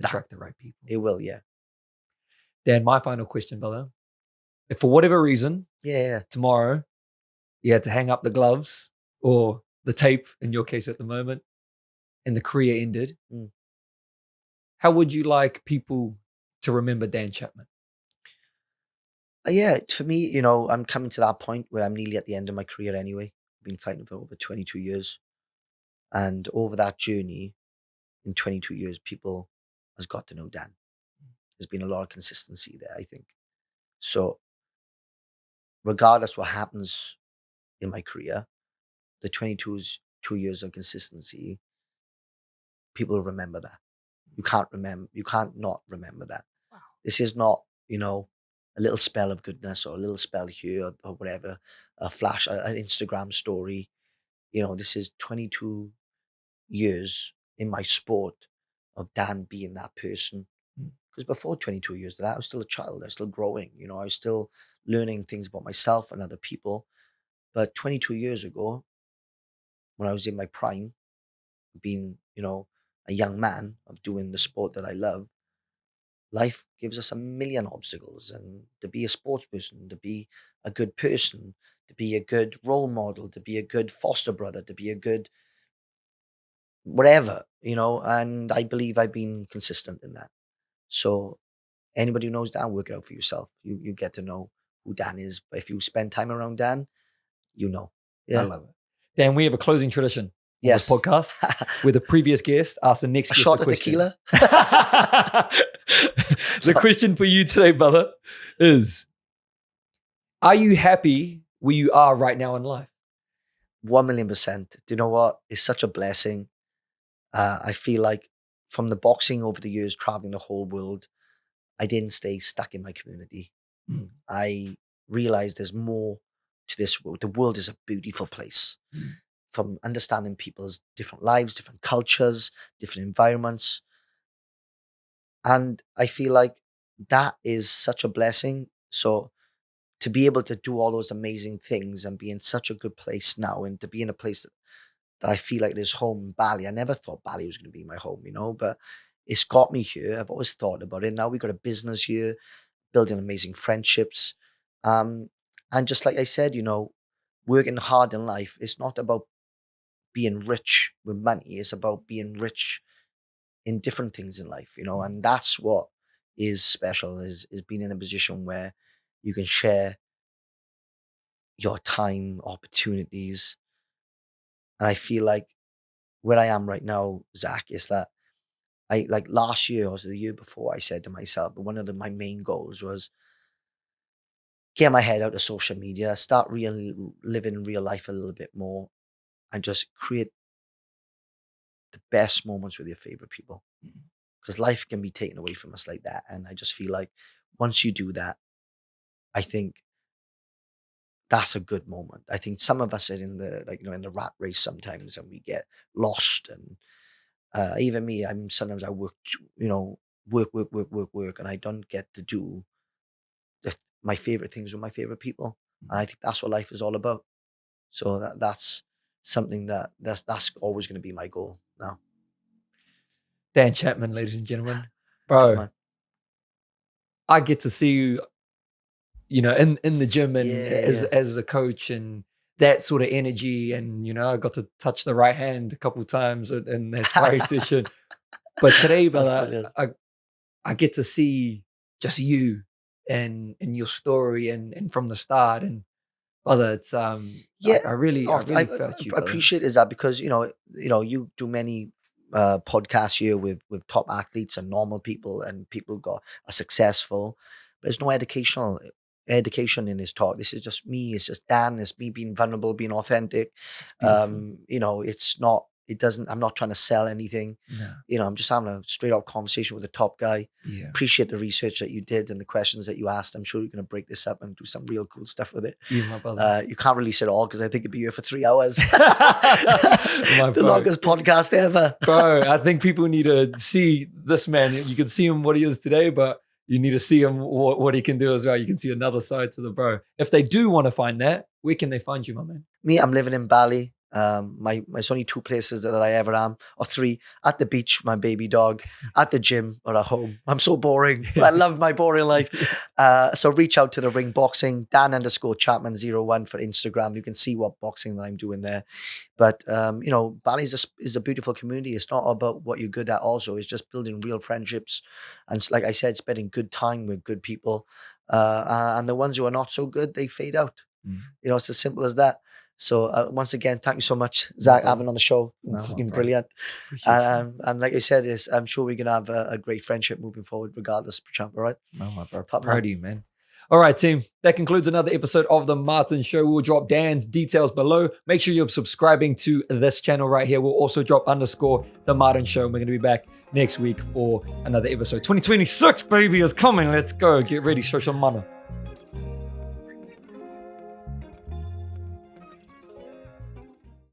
Attract the right people. It will, yeah. Dan, my final question, brother. If for whatever reason, tomorrow, you had to hang up the gloves or the tape, in your case at the moment, and the career ended, how would you like people to remember Dan Chapman? For me, I'm coming to that point where I'm nearly at the end of my career anyway. I've been fighting for over 22 years. And over that journey, in 22 years, people has got to know Dan. There's been a lot of consistency there, I think. So regardless what happens in my career, the 2 years of consistency, people remember that. You can't not remember that. Wow. This is not, a little spell of goodness or a little spell here or whatever, a flash, an Instagram story. This is 22 years in my sport of Dan being that person. Because before 22 years of that, I was still a child. I was still growing. I was still learning things about myself and other people. But 22 years ago, when I was in my prime, being, a young man of doing the sport that I love, life gives us a million obstacles. And to be a sports person, to be a good person, to be a good role model, to be a good foster brother, to be a good whatever, and I believe I've been consistent in that. So anybody who knows Dan, work it out for yourself. You get to know who Dan is. But if you spend time around Dan, you know. Yeah. I love it. Dan, we have a closing tradition on Yes. this podcast where the previous guest asks the next a guest shot a of question. tequila. The question for you today, brother, is: are you happy where you are right now in life? 1,000,000%. Do you know what? It's such a blessing. I feel like from the boxing over the years, traveling the whole world, I didn't stay stuck in my community. I realized there's more to this world. The world is a beautiful place. From understanding people's different lives, different cultures, different environments. And I feel like that is such a blessing. So to be able to do all those amazing things and be in such a good place now, and to be in a place that I feel like it is home, Bali. I never thought Bali was going to be my home, but it's got me here. I've always thought about it. Now we've got a business here, building amazing friendships. And just like I said, working hard in life, it's not about being rich with money. It's about being rich in different things in life, and that's what is special, is being in a position where you can share your time, opportunities. And I feel like where I am right now, Zach, is that I, like last year or the year before, I said to myself, one of my main goals was get my head out of social media, start living real life a little bit more, and just create the best moments with your favorite people. Because life can be taken away from us like that. And I just feel like once you do that, I think that's a good moment. I think some of us are in the rat race sometimes, and we get lost. And even me, sometimes I work, work, and I don't get to do my favorite things with my favorite people. And I think that's what life is all about. So that's something that's always going to be my goal now. Dan Chapman, ladies and gentlemen. Bro, I get to see you, in the gym and as a coach, and that sort of energy. And, I got to touch the right hand a couple of times in that sparring session. But today, brother, I get to see just you and your story and from the start. And brother, it's I really felt you. I appreciate is that because you do many podcasts here with top athletes and normal people, and people are successful, but there's no education in his talk. This is just me. It's just Dan. It's me being vulnerable, being authentic. It's not. It doesn't. I'm not trying to sell anything. No. I'm just having a straight up conversation with a top guy. Yeah. Appreciate the research that you did and the questions that you asked. I'm sure you're going to break this up and do some real cool stuff with it. You, my brother. You can't release it all because I think it'd be here for 3 hours. The longest podcast ever. Bro, I think people need to see this man. You can see him what he is today, but You need to see him, what he can do as well. You can see another side to the bro. If they do want to find that, where can they find you, my man? Me, I'm living in Bali. It's only 2 places that I ever am, or 3: at the beach, my baby dog, at the gym, or at home. I'm so boring, but I love my boring life. So reach out to the Ring Boxing, Dan_Chapman01 for Instagram. You can see what boxing that I'm doing there. But Bali is a beautiful community. It's not about what you're good at. Also, it's just building real friendships, and like I said, spending good time with good people. And the ones who are not so good, they fade out. It's as simple as that. So once again, thank you so much, Zach, having on the show. Fucking brilliant. And like I said, I'm sure we're gonna have a great friendship moving forward, regardless, champ. All right. No, my bro. Proud of you, man. All right, team. That concludes another episode of The Martin Show. We'll drop Dan's details below. Make sure you're subscribing to this channel right here. We'll also drop _The Martin Show. And we're going to be back next week for another episode. 2026, baby, is coming. Let's go. Get ready. Social mana.